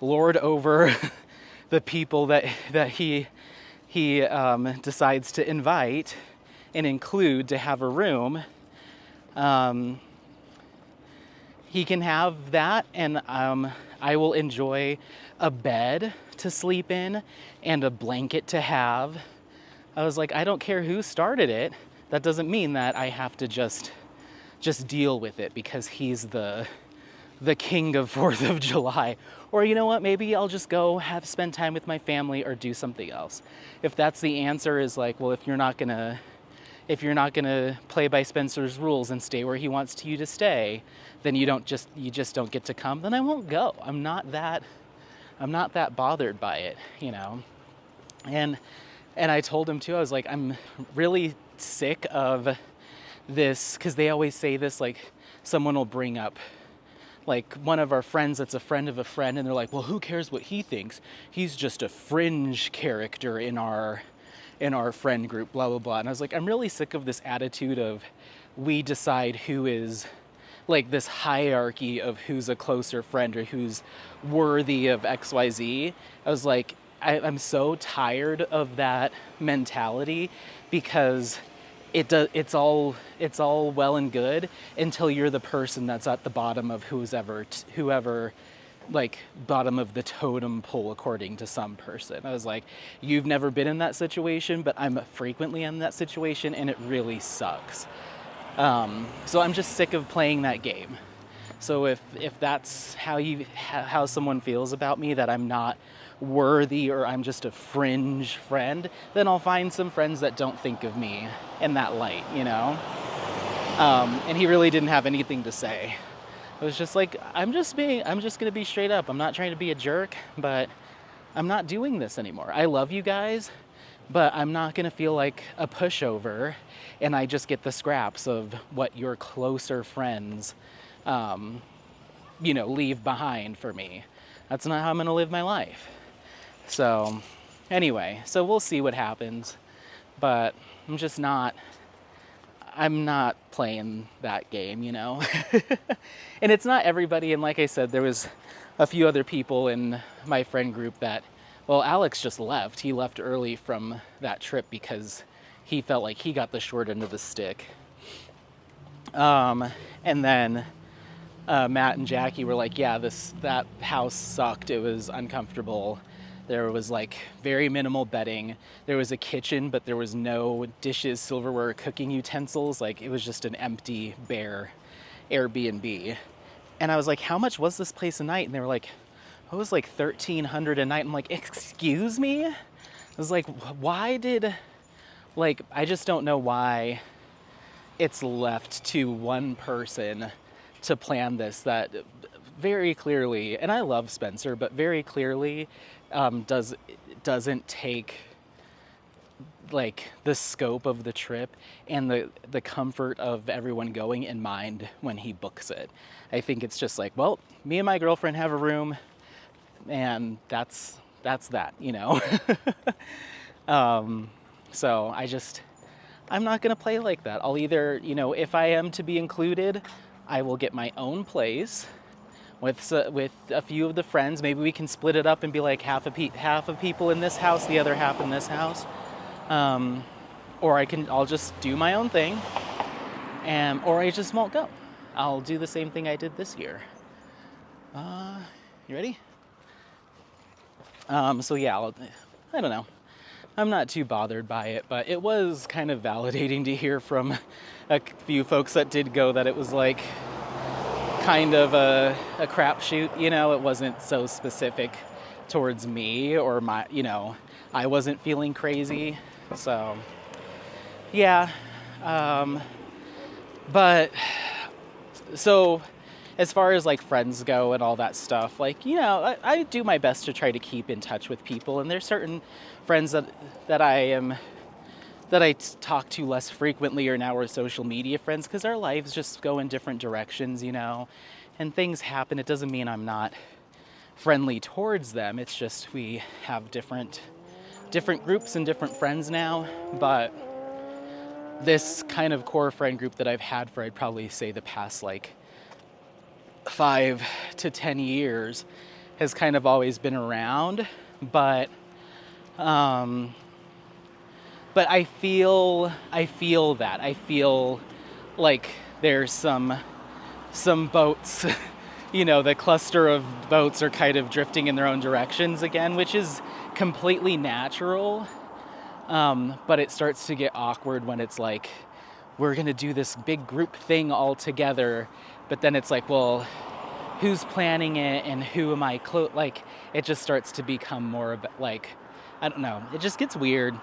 A: lord over the people that he decides to invite and include to have a room. He can have that, and I will enjoy a bed to sleep in and a blanket to have. I was like, I don't care who started it. That doesn't mean that I have to just deal with it because he's the king of 4th of July. Or you know what, maybe I'll just go spend time with my family or do something else. If that's the answer, is like, well, if you're not gonna play by Spencer's rules and stay where he wants you to stay, then you just don't get to come, then I won't go. I'm not that bothered by it, And I told him too, I was like, I'm really sick of this, because they always say this, like, someone will bring up like one of our friends that's a friend of a friend, and they're like, well, who cares what he thinks? He's just a fringe character in our friend group, blah, blah, blah. And I was like, I'm really sick of this attitude of we decide who is, like, this hierarchy of who's a closer friend or who's worthy of XYZ. I was like, I'm so tired of that mentality, because it's all well and good until you're the person that's at the bottom of whoever like bottom of the totem pole according to some person. I was like, you've never been in that situation, but I'm frequently in that situation, and it really sucks. So I'm just sick of playing that game. So if that's how someone feels about me, that I'm not worthy or I'm just a fringe friend, then I'll find some friends that don't think of me in that light, And he really didn't have anything to say. It was just like, I'm just gonna be straight up. I'm not trying to be a jerk, but I'm not doing this anymore. I love you guys, but I'm not gonna feel like a pushover and I just get the scraps of what your closer friends leave behind for me. That's not how I'm gonna live my life. So anyway, so we'll see what happens, but I'm not playing that game, And it's not everybody, and like I said, there was a few other people in my friend group that, well, Alex just left. He left early from that trip because he felt like he got the short end of the stick. And then Matt and Jackie were like, yeah, that house sucked. It was uncomfortable. There was like very minimal bedding. There was a kitchen, but there was no dishes, silverware, cooking utensils. Like, it was just an empty, bare Airbnb. And I was like, how much was this place a night? And they were like, it was like $1,300 a night. I'm like, excuse me? I was like, I just don't know why it's left to one person to plan this, that very clearly, and I love Spencer, but very clearly doesn't take like the scope of the trip and the comfort of everyone going in mind when he books it. I think it's just like, well, me and my girlfriend have a room, and that's that. So I'm not gonna play like that. I'll either, if I am to be included, I will get my own place with a few of the friends. Maybe we can split it up and be like half of people in this house, the other half in this house. Or I'll just do my own thing, or I just won't go. I'll do the same thing I did this year. You ready? So yeah, I don't know. I'm not too bothered by it, but it was kind of validating to hear from a few folks that did go that it was like kind of a crapshoot, it wasn't so specific towards me or my, I wasn't feeling crazy. So yeah, but so as far as like friends go and all that stuff, like, I do my best to try to keep in touch with people, and there's certain friends that I talk to less frequently or now are social media friends because our lives just go in different directions, and things happen. It doesn't mean I'm not friendly towards them. It's just we have different groups and different friends now. But this kind of core friend group that I've had for, I'd probably say, the past like 5 to 10 years has kind of always been around, but I feel that. I feel like there's some boats, the cluster of boats are kind of drifting in their own directions again, which is completely natural. But it starts to get awkward when it's like, we're going to do this big group thing all together. But then it's like, well, who's planning it and who am I like, it just starts to become more of like, I don't know. It just gets weird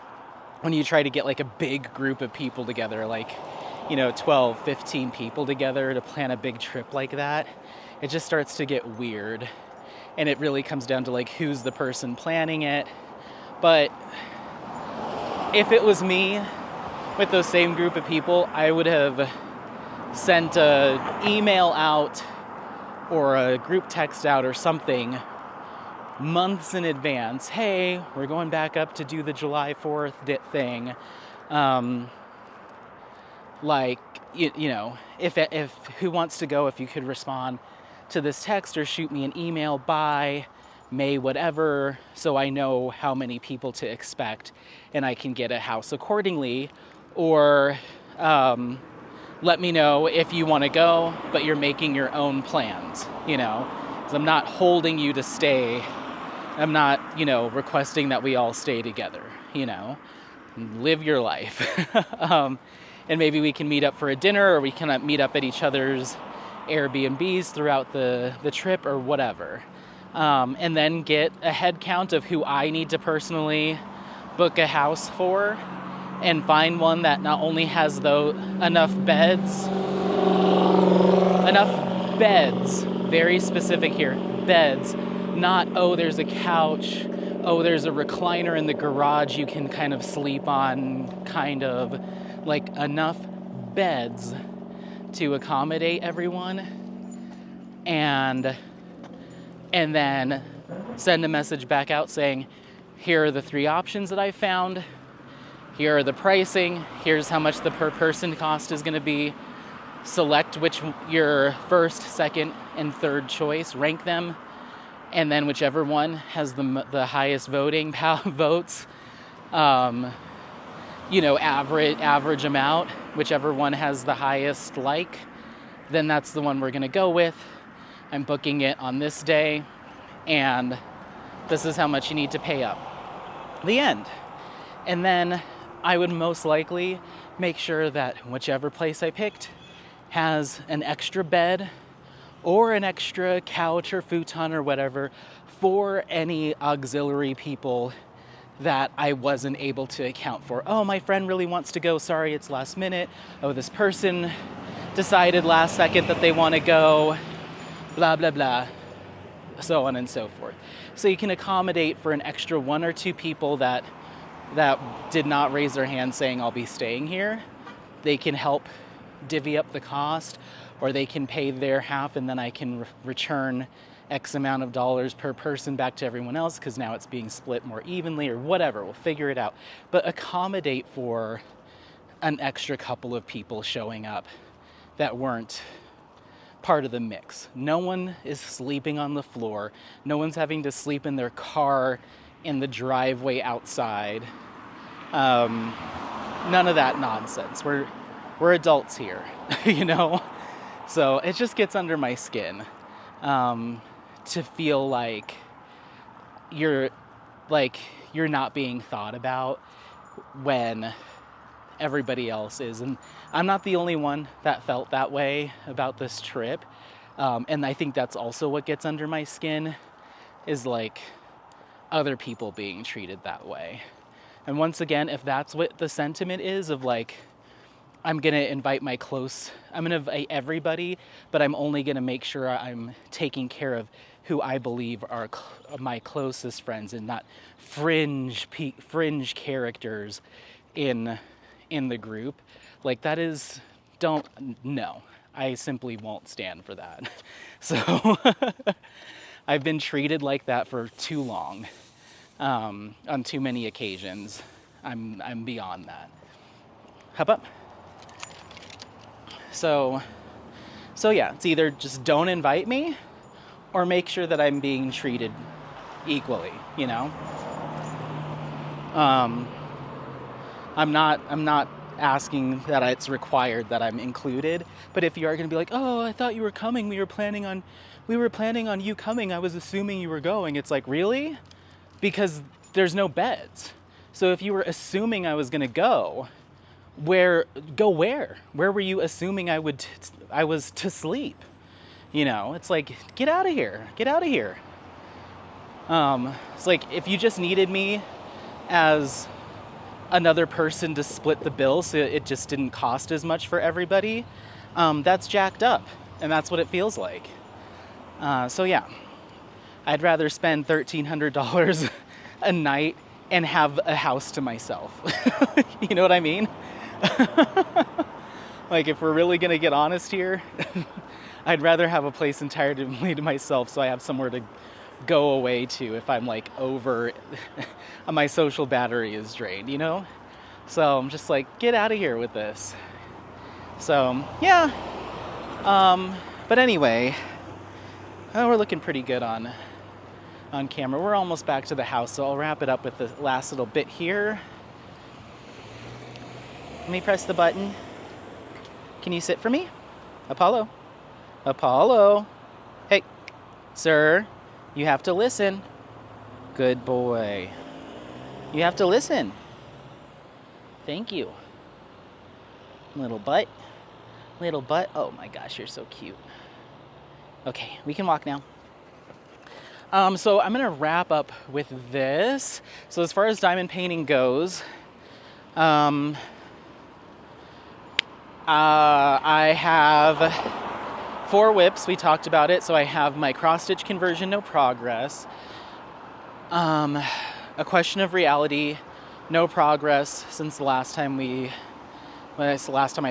A: when you try to get like a big group of people together, like, 12, 15 people together to plan a big trip like that. It just starts to get weird. And it really comes down to like, who's the person planning it. But if it was me with those same group of people, I would have sent an email out or a group text out or something months in advance. Hey, we're going back up to do the July 4th thing. Like, if who wants to go, if you could respond to this text or shoot me an email by May whatever, so I know how many people to expect and I can get a house accordingly. Or let me know if you want to go, but you're making your own plans, 'cause I'm not holding you to stay. I'm not, requesting that we all stay together, live your life. And maybe we can meet up for a dinner, or we can meet up at each other's Airbnbs throughout the trip or whatever. And then get a head count of who I need to personally book a house for, and find one that not only has enough beds, very specific here, beds, not, there's a couch, there's a recliner in the garage you can kind of sleep on, kind of, like enough beds to accommodate everyone, and then send a message back out saying, here are the 3 options that I found. Here are the pricing. Here's how much the per person cost is going to be. Select which your first, second, and third choice. Rank them. And then whichever one has the highest voting votes, average amount, whichever one has the highest then that's the one we're going to go with. I'm booking it on this day, and this is how much you need to pay up. The end. And then I would most likely make sure that whichever place I picked has an extra bed or an extra couch or futon or whatever for any auxiliary people that I wasn't able to account for. Oh, my friend really wants to go. Sorry, it's last minute. Oh, this person decided last second that they want to go. Blah, blah, blah. So on and so forth. So you can accommodate for an extra 1 or 2 people that did not raise their hand saying, I'll be staying here. They can help divvy up the cost, or they can pay their half and then I can return X amount of dollars per person back to everyone else because now it's being split more evenly or whatever. We'll figure it out. But accommodate for an extra couple of people showing up that weren't part of the mix. No one is sleeping on the floor. No one's having to sleep in their car in the driveway outside. None of that nonsense. We're adults here, you know? So it just gets under my skin to feel like you're not being thought about when everybody else is. And I'm not the only one that felt that way about this trip. And I think that's also what gets under my skin, is like other people being treated that way. And once again, if that's what the sentiment is of like, I'm gonna invite everybody, but I'm only gonna make sure I'm taking care of who I believe are my closest friends and not fringe characters in the group. Like that is, no, I simply won't stand for that. So I've been treated like that for too long, on too many occasions. I'm beyond that. Hop up. So yeah, it's either just don't invite me or make sure that I'm being treated equally, you know? I'm not asking that it's required that I'm included, but if you are going to be like, oh, I thought you were coming, we were planning on you coming, I was assuming you were going. It's like, really? Because there's no beds. So if you were assuming I was going to go, where were you assuming I was to sleep? You know, it's like, get out of here. It's like, if you just needed me as another person to split the bill so it just didn't cost as much for everybody, that's jacked up, and that's what it feels like. So yeah, I'd rather spend $1,300 a night and have a house to myself. You know what I mean? Like, if we're really gonna get honest here, I'd rather have a place entirely to myself so I have somewhere to go away to if I'm like over, my social battery is drained, you know? So I'm just like, get out of here with this. So yeah, but anyway, we're looking pretty good on camera. We're almost back to the house, so I'll wrap it up with the last little bit here. Let me press the button. Can you sit for me? Apollo. Hey, sir, you have to listen. Good boy. You have to listen. Thank you. Little butt. Oh my gosh, you're so cute. Okay, we can walk now. So I'm gonna wrap up with this. So as far as diamond painting goes, I have 4 whips. We talked about it. So I have my cross stitch conversion, no progress. A question of reality, no progress since the last time I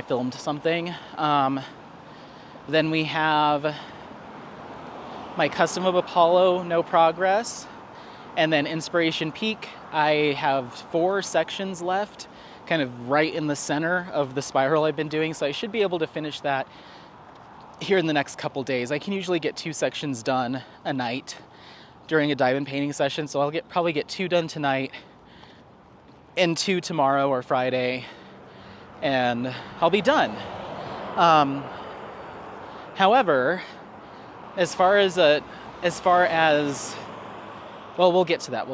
A: filmed something. Then we have my custom of Apollo, no progress. And then Inspiration Peak, I have 4 sections left, kind of right in the center of the spiral I've been doing. So I should be able to finish that here in the next couple days. I can usually get 2 sections done a night during a diamond painting session. So I'll probably get 2 done tonight and 2 tomorrow or Friday, and I'll be done. However, as far as well, we'll get to that.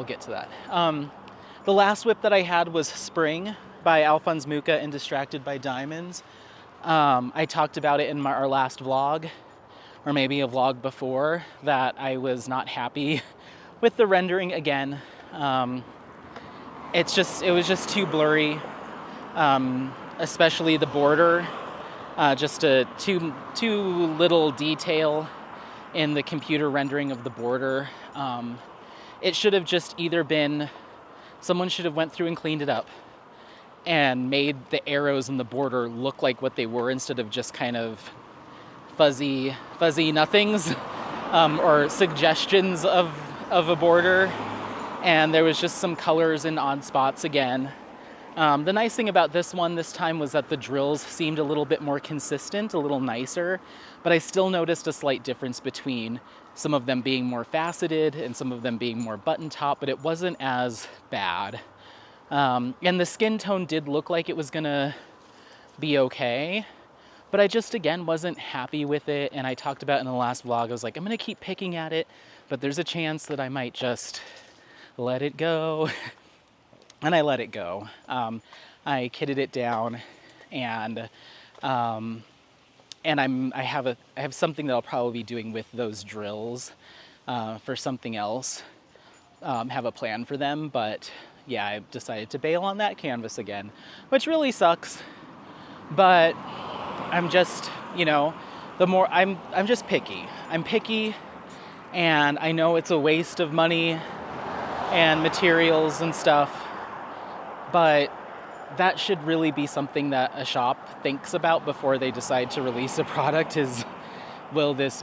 A: The last whip that I had was Spring by Alphonse Mucha and Distracted by Diamonds. I talked about it in our last vlog, or maybe a vlog before, that I was not happy with the rendering again. It was just too blurry, especially the border. Just too little detail in the computer rendering of the border. It should have just either been, someone should have went through and cleaned it up and made the arrows in the border look like what they were instead of just kind of fuzzy nothings. or suggestions of a border, and there was just some colors in odd spots again. The nice thing about this one this time was that the drills seemed a little bit more consistent, a little nicer, but I still noticed a slight difference between some of them being more faceted and some of them being more button top, but it wasn't as bad. And the skin tone did look like it was gonna be okay, but I just, again, wasn't happy with it. And I talked about in the last vlog, I was like, I'm gonna keep picking at it, but there's a chance that I might just let it go. And I let it go. I kitted it down, and I have something that I'll probably be doing with those drills for something else. Have a plan for them, but yeah, I decided to bail on that canvas again, which really sucks. But I'm just, I'm just picky. I'm picky, and I know it's a waste of money and materials and stuff, but that should really be something that a shop thinks about before they decide to release a product is, will this,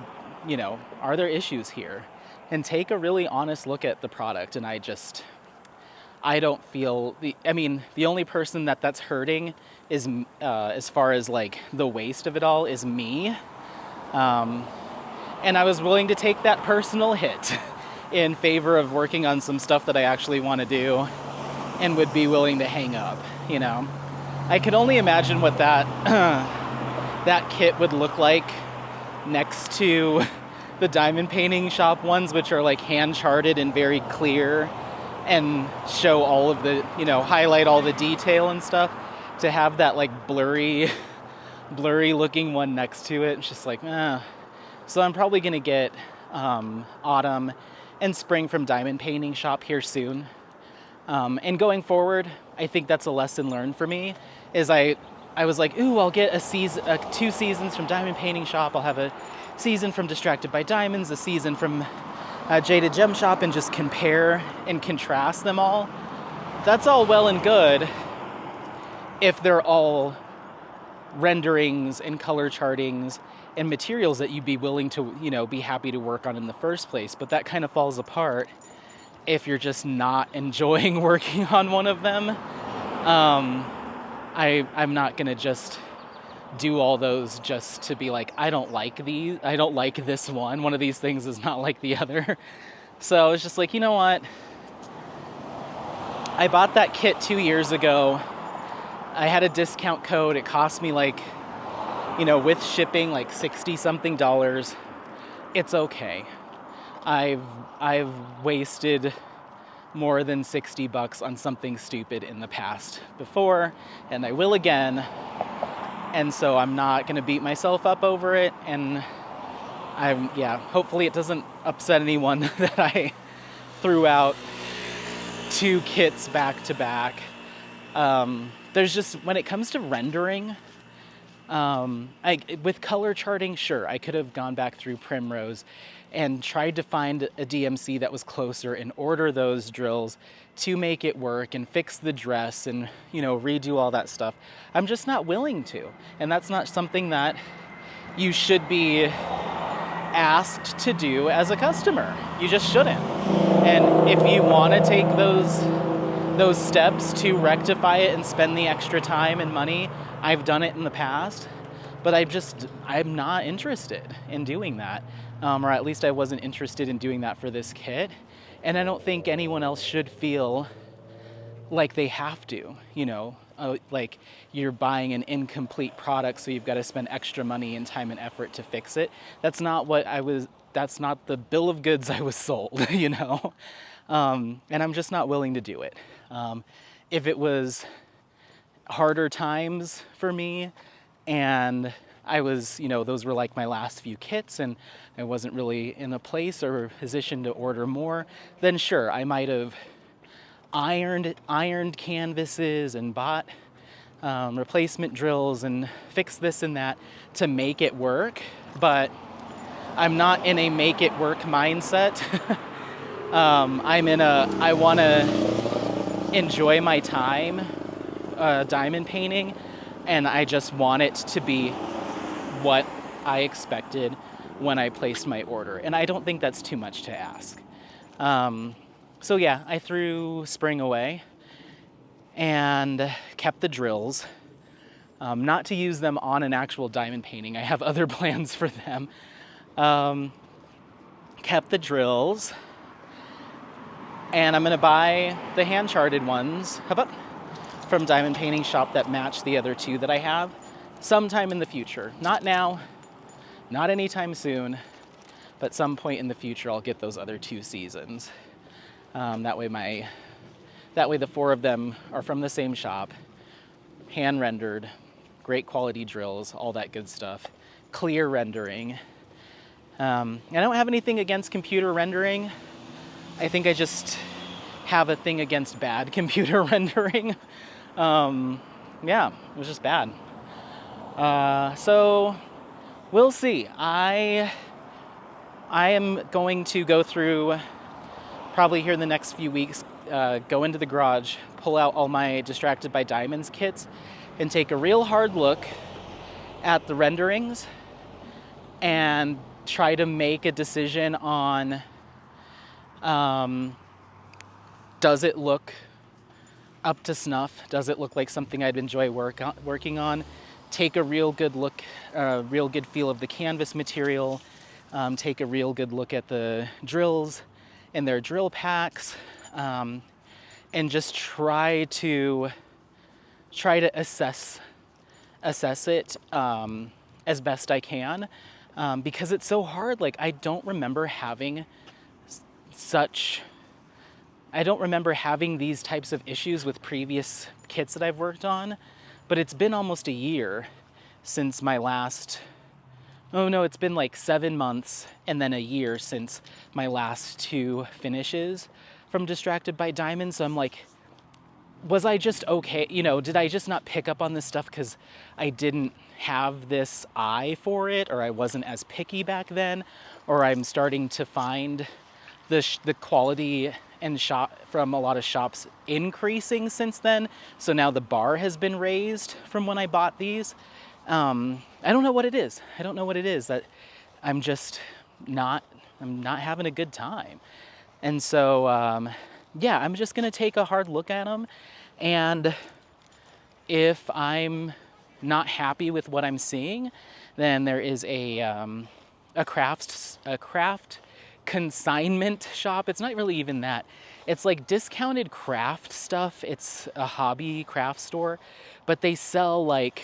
A: are there issues here? And take a really honest look at the product. And I don't feel, the only person that's hurting is, as far as like the waste of it all, is me. And I was willing to take that personal hit in favor of working on some stuff that I actually want to do and would be willing to hang up, I could only imagine what that that kit would look like next to the diamond painting shop ones, which are like hand charted and very clear and show all of the, highlight all the detail and stuff. To have that like blurry looking one next to it, it's just like, So I'm probably gonna get autumn and spring from Diamond Painting Shop here soon. And going forward, I think that's a lesson learned for me, is I was like, ooh, I'll get a season, 2 seasons from Diamond Painting Shop. I'll have a season from Distracted by Diamonds, a season from Jaded Gem Shop, and just compare and contrast them all. That's all well and good if they're all renderings and color chartings and materials that you'd be willing to, be happy to work on in the first place. But that kind of falls apart if you're just not enjoying working on one of them. I'm not gonna just do all those just to be like, I don't like this one. One of these things is not like the other. So I was just like, you know what? I bought that kit 2 years ago. I had a discount code. It cost me like, with shipping, like $60 something. It's okay. I've wasted more than $60 on something stupid in the past before, and I will again. And so I'm not going to beat myself up over it. And hopefully it doesn't upset anyone that I threw out 2 kits back to back. There's just, when it comes to rendering, with color charting, sure, I could have gone back through Primrose and tried to find a DMC that was closer and order those drills to make it work and fix the dress and, redo all that stuff. I'm just not willing to. And that's not something that you should be asked to do as a customer. You just shouldn't. And if you want to take those steps to rectify it and spend the extra time and money, I've done it in the past, but I'm not interested in doing that. Or at least I wasn't interested in doing that for this kit. And I don't think anyone else should feel like they have to, like you're buying an incomplete product, so you've got to spend extra money and time and effort to fix it. That's not the bill of goods I was sold, and I'm just not willing to do it. If it was harder times for me and I was, those were like my last few kits and I wasn't really in a place or position to order more, then sure, I might have ironed canvases and bought replacement drills and fixed this and that to make it work. But I'm not in a make it work mindset. I want to enjoy my time diamond painting, and I just want it to be what I expected when I placed my order. And I don't think that's too much to ask. So yeah, I threw spring away and kept the drills. Not to use them on an actual diamond painting. I have other plans for them. Kept the drills. And I'm gonna buy the hand-charted ones. How about from Diamond Painting Shop that match the other two that I have sometime in the future. Not now, not anytime soon, but some point in the future I'll get those other two seasons. That way the 4 of them are from the same shop, hand rendered, great quality drills, all that good stuff, clear rendering. I don't have anything against computer rendering. I think I just have a thing against bad computer rendering. Yeah, it was just bad. So we'll see. I am going to go through probably here in the next few weeks, go into the garage, pull out all my Distracted by Diamonds kits and take a real hard look at the renderings and try to make a decision on does it look up to snuff? Does it look like something I'd enjoy working on? Take a real good look, real good feel of the canvas material. Take a real good look at the drills and their drill packs, and just try to assess it as best I can, because it's so hard. Like, I don't remember having these types of issues with previous kits that I've worked on, but it's been almost a year since my last, it's been like 7 months and then a year since my last 2 finishes from Distracted by Diamonds. So I'm like, was I just okay? Did I just not pick up on this stuff because I didn't have this eye for it, or I wasn't as picky back then, or I'm starting to find the quality and shop from a lot of shops increasing since then. So now the bar has been raised from when I bought these. I don't know what it is. I don't know what it is that I'm not having a good time. And so, yeah, I'm just gonna take a hard look at them. And if I'm not happy with what I'm seeing, then there is a craft consignment shop. It's not really even that. It's like discounted craft stuff. It's a hobby craft store, but they sell like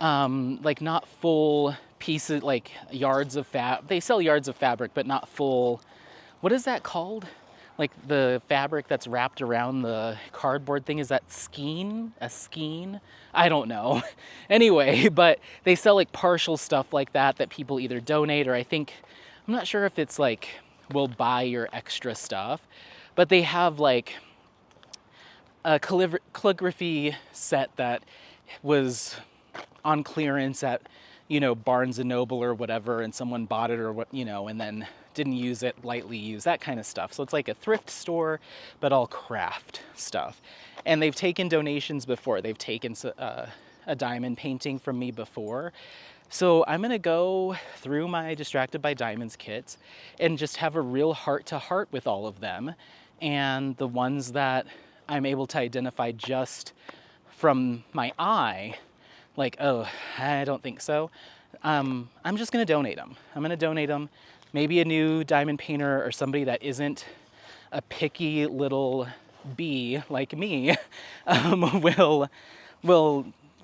A: not full pieces, like yards of they sell yards of fabric, but not full. What is that called? Like the fabric that's wrapped around the cardboard thing, is that skein? A skein? I don't know. Anyway, but they sell like partial stuff like that people either donate, or I'm not sure if it's like, we'll buy your extra stuff, but they have like a calligraphy set that was on clearance at, Barnes and Noble or whatever, and someone bought it or what, and then didn't use it, lightly used, that kind of stuff. So it's like a thrift store, but all craft stuff. And they've taken donations before. They've taken a diamond painting from me before. So I'm gonna go through my Distracted by Diamonds kits and just have a real heart-to-heart with all of them. And the ones that I'm able to identify just from my eye, like, oh, I don't think so, I'm just gonna donate them. I'm gonna donate them. Maybe a new diamond painter or somebody that isn't a picky little bee like me will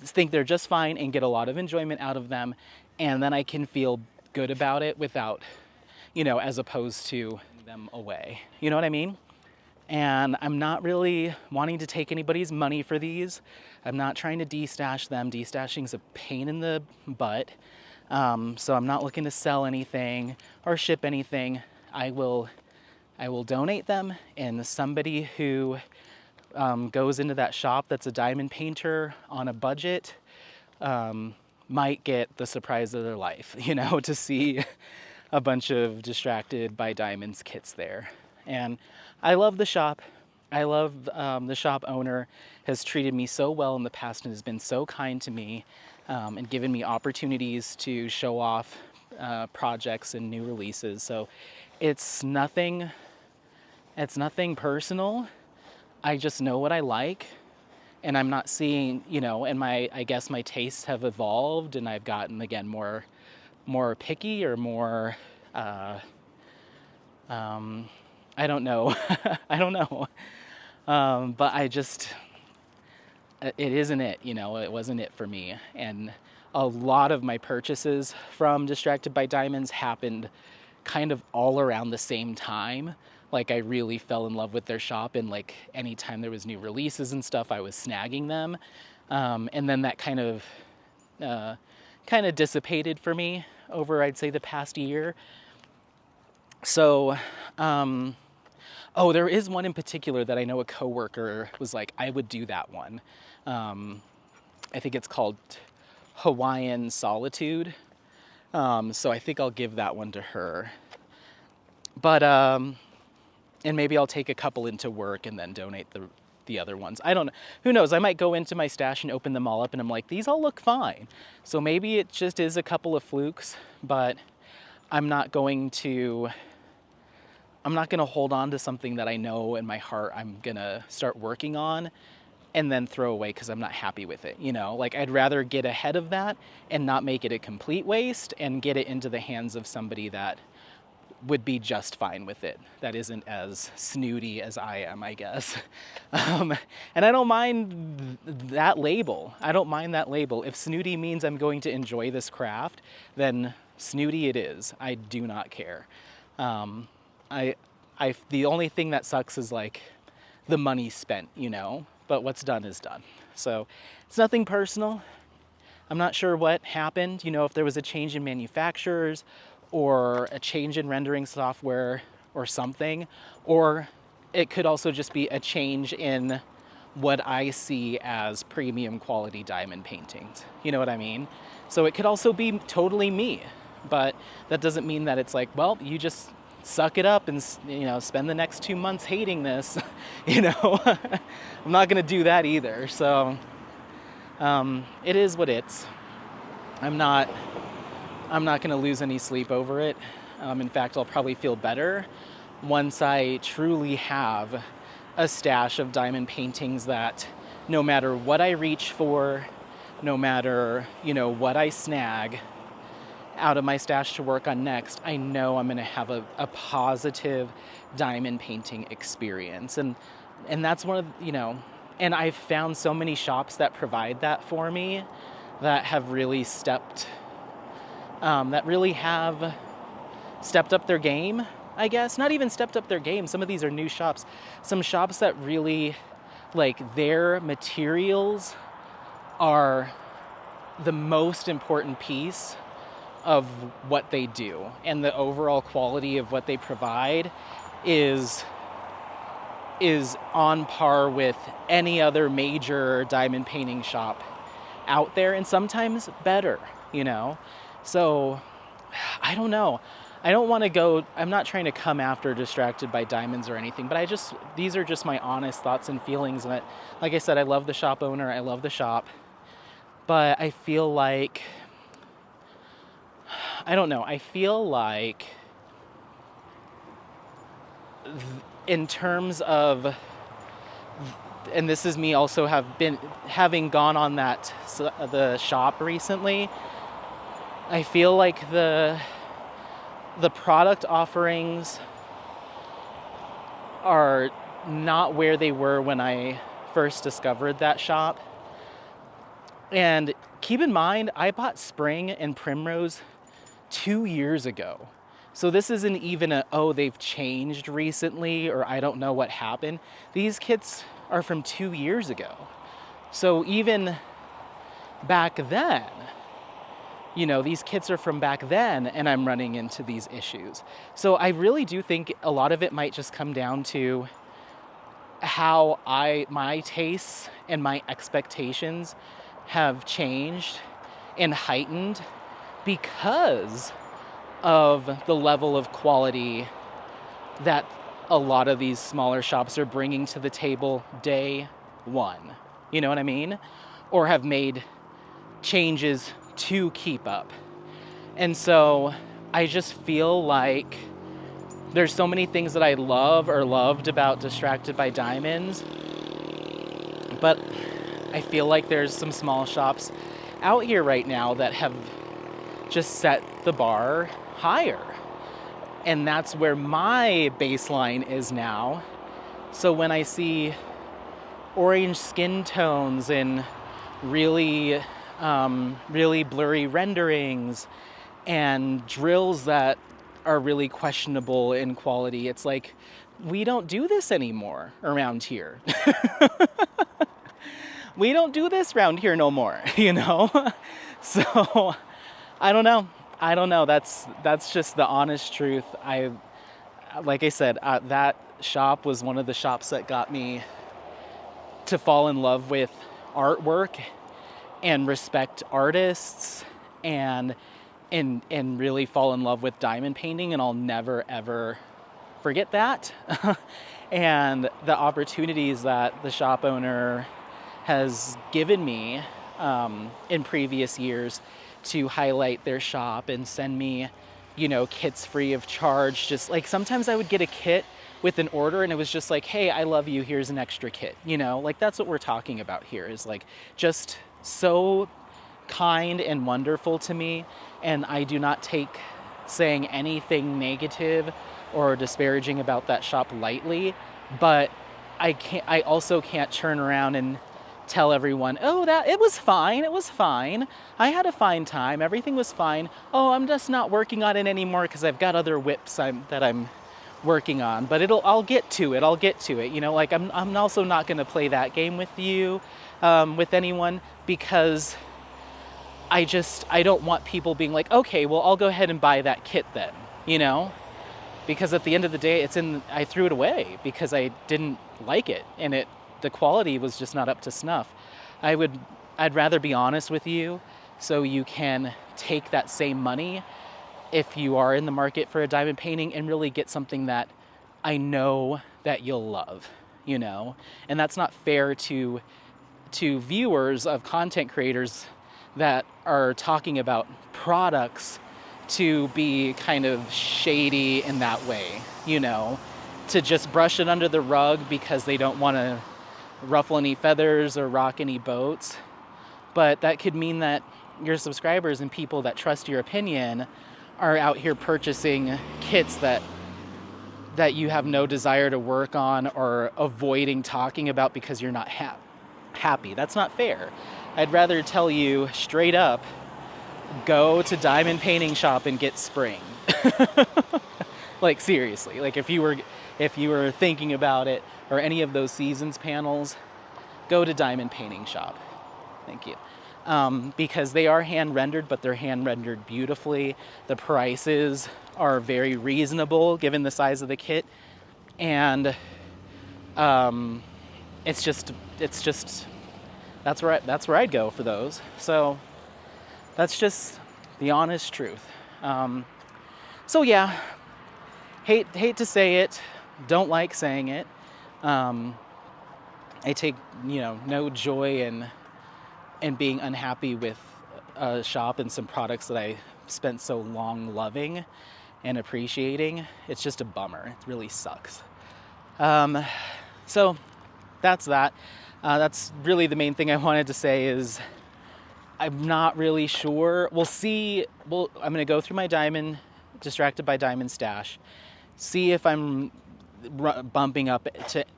A: think they're just fine and get a lot of enjoyment out of them, and then I can feel good about it without, as opposed to them away. You know what I mean? And I'm not really wanting to take anybody's money for these. I'm not trying to destash them. Destashing's a pain in the butt. So I'm not looking to sell anything or ship anything. I will donate them, and somebody who goes into that shop that's a diamond painter on a budget might get the surprise of their life, to see a bunch of Distracted by Diamonds kits there. And I love the shop. I love the shop owner has treated me so well in the past and has been so kind to me, and given me opportunities to show off projects and new releases. So it's nothing personal. I just know what I like, and I'm not seeing, and I guess my tastes have evolved, and I've gotten, again, more picky, or more, I don't know. I don't know. But it isn't it, it wasn't it for me. And a lot of my purchases from Distracted by Diamonds happened kind of all around the same time. Like, I really fell in love with their shop, and like anytime there was new releases and stuff, I was snagging them. And then that kind of dissipated for me over, I'd say, the past year. So, there is one in particular that I know a coworker was like, I would do that one. I think it's called Hawaiian Solitude. So I think I'll give that one to her. But, and maybe I'll take a couple into work and then donate the other ones. I don't know. Who knows? I might go into my stash and open them all up, and I'm like, these all look fine. So maybe it just is a couple of flukes, but I'm not going to hold on to something that I know in my heart I'm going to start working on and then throw away because I'm not happy with it. Like, I'd rather get ahead of that and not make it a complete waste and get it into the hands of somebody that would be just fine with it, that isn't as snooty as I am, I guess. And I don't mind that label. If snooty means I'm going to enjoy this craft, then snooty it is. I do not care. The only thing that sucks is like the money spent, but what's done is done. So it's nothing personal. I'm not sure what happened, if there was a change in manufacturers or a change in rendering software or something, or it could also just be a change in what I see as premium quality diamond paintings. You know what I mean? So it could also be totally me, but that doesn't mean that it's like, well, you just suck it up and, spend the next 2 months hating this, I'm not gonna do that either. So it is what it's. I'm not gonna lose any sleep over it. In fact, I'll probably feel better once I truly have a stash of diamond paintings that no matter what I reach for, no matter, what I snag out of my stash to work on next, I know I'm gonna have a positive diamond painting experience. And that's one of, and I've found so many shops that provide that for me that have really stepped up their game, I guess. Not even stepped up their game. Some of these are new shops. Some shops that really, like, their materials are the most important piece of what they do, and the overall quality of what they provide is on par with any other major diamond painting shop out there, and sometimes better, So I don't know. I don't want to go, I'm not trying to come after Distracted by Diamonds or anything, but these are just my honest thoughts and feelings. And like I said, I love the shop owner, I love the shop, but I feel like, in terms of, and this is me also having gone on the shop recently, I feel like the product offerings are not where they were when I first discovered that shop. And keep in mind, I bought Spring and Primrose 2 years ago. So this isn't even they've changed recently, or I don't know what happened. These kits are from 2 years ago. So even back then, these kits are from back then, and I'm running into these issues. So I really do think a lot of it might just come down to how my tastes and my expectations have changed and heightened because of the level of quality that a lot of these smaller shops are bringing to the table day one. You know what I mean? Or have made changes to keep up. And so I just feel like there's so many things that I love or loved about Distracted by Diamonds, but I feel like there's some small shops out here right now that have just set the bar higher. And that's where my baseline is now. So when I see orange skin tones and really blurry renderings and drills that are really questionable in quality, it's like, we don't do this anymore around here. We don't do this around here no more, you know? So I don't know. That's just the honest truth. Like I said, that shop was one of the shops that got me to fall in love with artwork and respect artists and really fall in love with diamond painting, and I'll never ever forget that. And the opportunities that the shop owner has given me in previous years to highlight their shop and send me, you know, kits free of charge. Just like sometimes I would get a kit with an order and it was just like, hey, I love you, here's an extra kit, you know, like that's what we're talking about here, is like just so kind and wonderful to me. And I do not take saying anything negative or disparaging about that shop lightly, but I also can't turn around and tell everyone, oh, that it was fine, I had a fine time, everything was fine, oh, I'm just not working on it anymore because I've got other whips that I'm working on, but I'll get to it, you know, like I'm also not going to play that game with you, with anyone, because I don't want people being like, okay, well, I'll go ahead and buy that kit then, you know, because at the end of the day, I threw it away because I didn't like it, and the quality was just not up to snuff. I'd rather be honest with you so you can take that same money if you are in the market for a diamond painting and really get something that I know that you'll love, you know? And that's not fair to viewers of content creators that are talking about products to be kind of shady in that way, you know? To just brush it under the rug because they don't want to ruffle any feathers or rock any boats. But that could mean that your subscribers and people that trust your opinion are out here purchasing kits that you have no desire to work on or avoiding talking about because you're not happy. That's not fair. I'd rather tell you straight up, go to Diamond Painting Shop and get spring. Like seriously, like if you were thinking about it, or any of those Seasons panels, go to Diamond Painting Shop. Thank you. Because they are hand rendered, but they're hand rendered beautifully. The prices are very reasonable given the size of the kit, and it's just that's where I'd go for those. So that's just the honest truth. So yeah, hate to say it, don't like saying it. I take, you know, no joy in being unhappy with a shop and some products that I spent so long loving and appreciating. It's just a bummer. It really sucks. So that's that. That's really the main thing I wanted to say is I'm not really sure. We'll see. I'm going to go through my Distracted by Diamond stash, see if I'm bumping up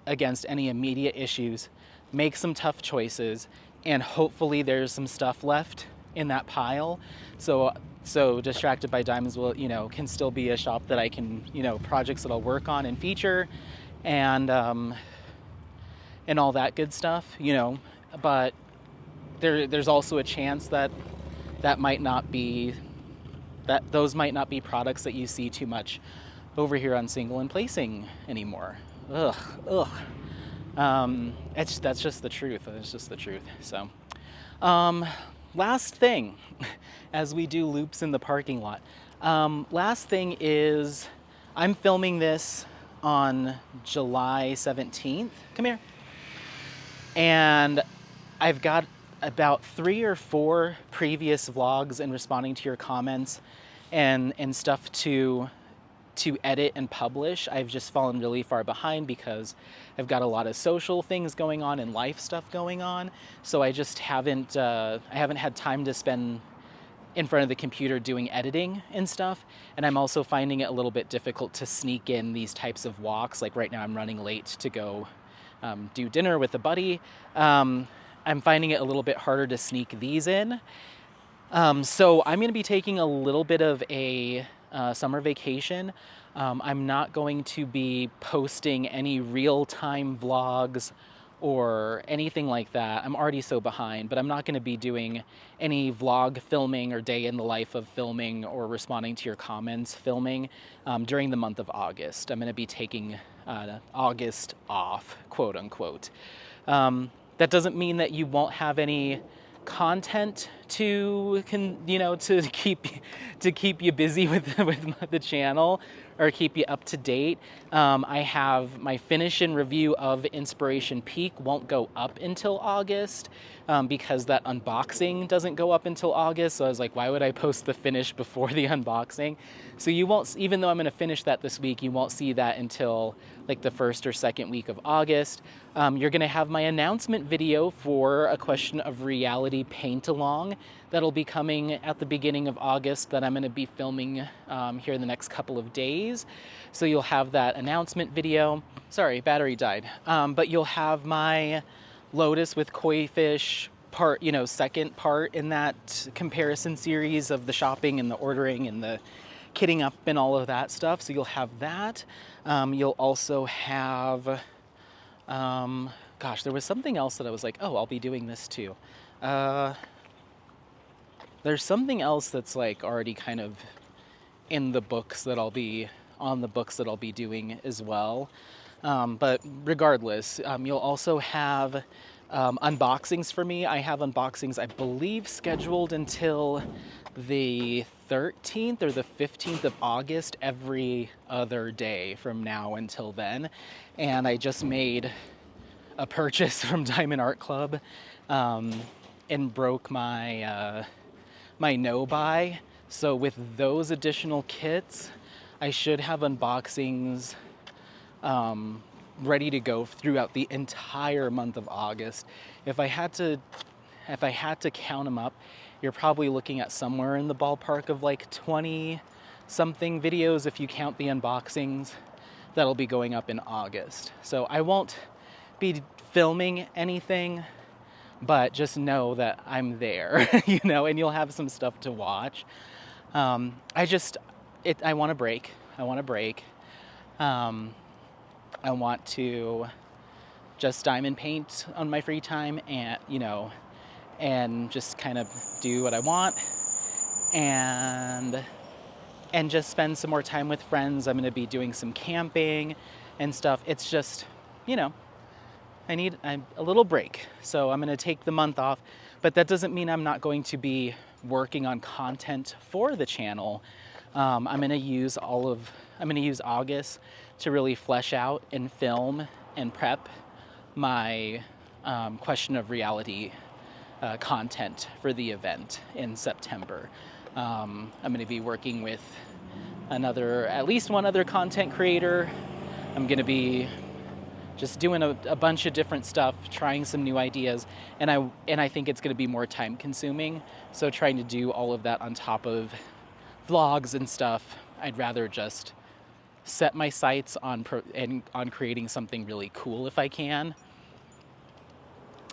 A: against any immediate issues, make some tough choices, and hopefully there's some stuff left in that pile. So Distracted by Diamonds will, you know, can still be a shop that I can, you know, projects that I'll work on and feature, and all that good stuff, you know. But there's also a chance that might not be, that those might not be products that you see too much over here on Single and Placing anymore. Ugh. That's just the truth. It's just the truth. So, last thing, as we do loops in the parking lot. Last thing is, I'm filming this on July 17th. Come here. And I've got about 3 or 4 previous vlogs and responding to your comments and stuff to edit and publish. I've just fallen really far behind because I've got a lot of social things going on and life stuff going on. So I just haven't I haven't had time to spend in front of the computer doing editing and stuff. And I'm also finding it a little bit difficult to sneak in these types of walks. Like right now I'm running late to go do dinner with a buddy. I'm finding it a little bit harder to sneak these in. So I'm going to be taking a little bit of a summer vacation. I'm not going to be posting any real-time vlogs or anything like that. I'm already so behind, but I'm not going to be doing any vlog filming or day in the life of filming or responding to your comments filming during the month of August. I'm going to be taking August off, quote unquote. That doesn't mean that you won't have any content to keep you busy with the channel or keep you up to date. I have my finish and review of Inspiration Peak won't go up until August because that unboxing doesn't go up until August. So I was like, why would I post the finish before the unboxing? So you won't, even though I'm going to finish that this week, you won't see that until like the first or second week of August. You're going to have my announcement video for A Question of Reality paint along that'll be coming at the beginning of August that I'm going to be filming here in the next couple of days. So you'll have that announcement video. Sorry, battery died. But you'll have my Lotus with koi fish part, second part in that comparison series of the shopping and the ordering and the kitting up and all of that stuff. So you'll have that. You'll also have, gosh, there was something else that I was like, oh, I'll be doing this too. There's something else that's like already kind of in the books that I'll be doing as well. But regardless, you'll also have unboxings for me. I have unboxings, I believe, scheduled until the 13th or the 15th of August every other day from now until then. And I just made a purchase from Diamond Art Club and broke my my no-buy. So with those additional kits, I should have unboxings ready to go throughout the entire month of August. If I had to count them up, you're probably looking at somewhere in the ballpark of like 20 something videos if you count the unboxings that'll be going up in August. So I won't be filming anything, but just know that I'm there, and you'll have some stuff to watch. I want a break. I want to just diamond paint on my free time and just kind of do what I want and just spend some more time with friends. I'm going to be doing some camping and stuff. It's just, I'm a little break. So I'm going to take the month off, but that doesn't mean I'm not going to be working on content for the channel. I'm going to use August to really flesh out and film and prep my Question of Reality content for the event in September. I'm going to be working with at least one other content creator. I'm going to be just doing a bunch of different stuff, trying some new ideas, and I think it's going to be more time consuming. So trying to do all of that on top of vlogs and stuff, I'd rather just set my sights on creating something really cool if I can.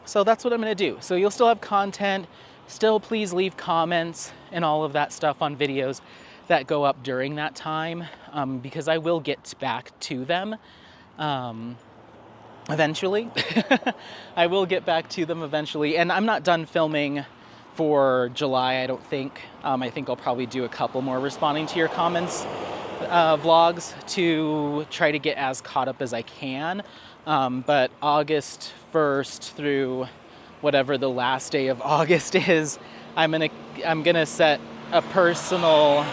A: So that's what I'm going to do. So you'll still have content. Still, please leave comments and all of that stuff on videos that go up during that time, because I will get back to them eventually. I will get back to them eventually. And I'm not done filming for July, I don't think. I think I'll probably do a couple more responding to your comments vlogs to try to get as caught up as I can. But August 1st through whatever the last day of August is, I'm gonna set a personal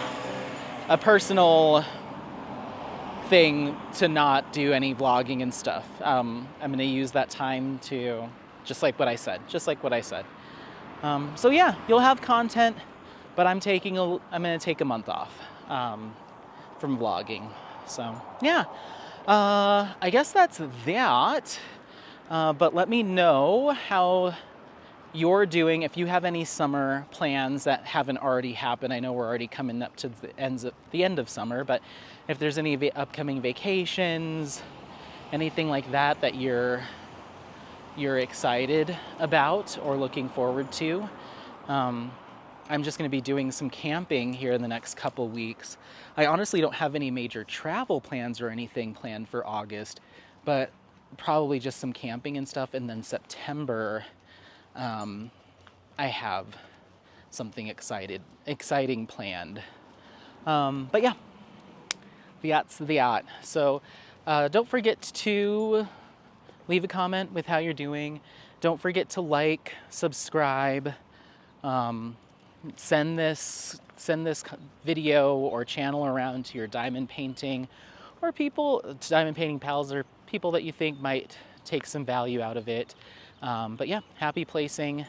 A: thing to not do any vlogging and stuff. I'm gonna use that time to just like what I said. So yeah, you'll have content. but I'm gonna take a month off from vlogging. So yeah, I guess that's that. But let me know how you're doing, if you have any summer plans that haven't already happened. I know we're already coming up to the end of summer, but if there's any upcoming vacations, anything like that that you're excited about or looking forward to. I'm just going to be doing some camping here in the next couple weeks. I honestly don't have any major travel plans or anything planned for August, but probably just some camping and stuff. And then September, I have something exciting planned. But yeah, that's that. So don't forget to leave a comment with how you're doing. Don't forget to like, subscribe, send this video or channel around to your diamond painting or diamond painting pals, or people that you think might take some value out of it. But yeah, happy placing.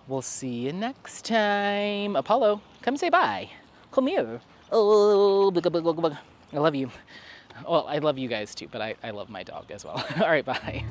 A: We'll see you next time. Apollo, come say bye. Come here. Oh, I love you. Well, I love you guys too, but I love my dog as well. All right, bye.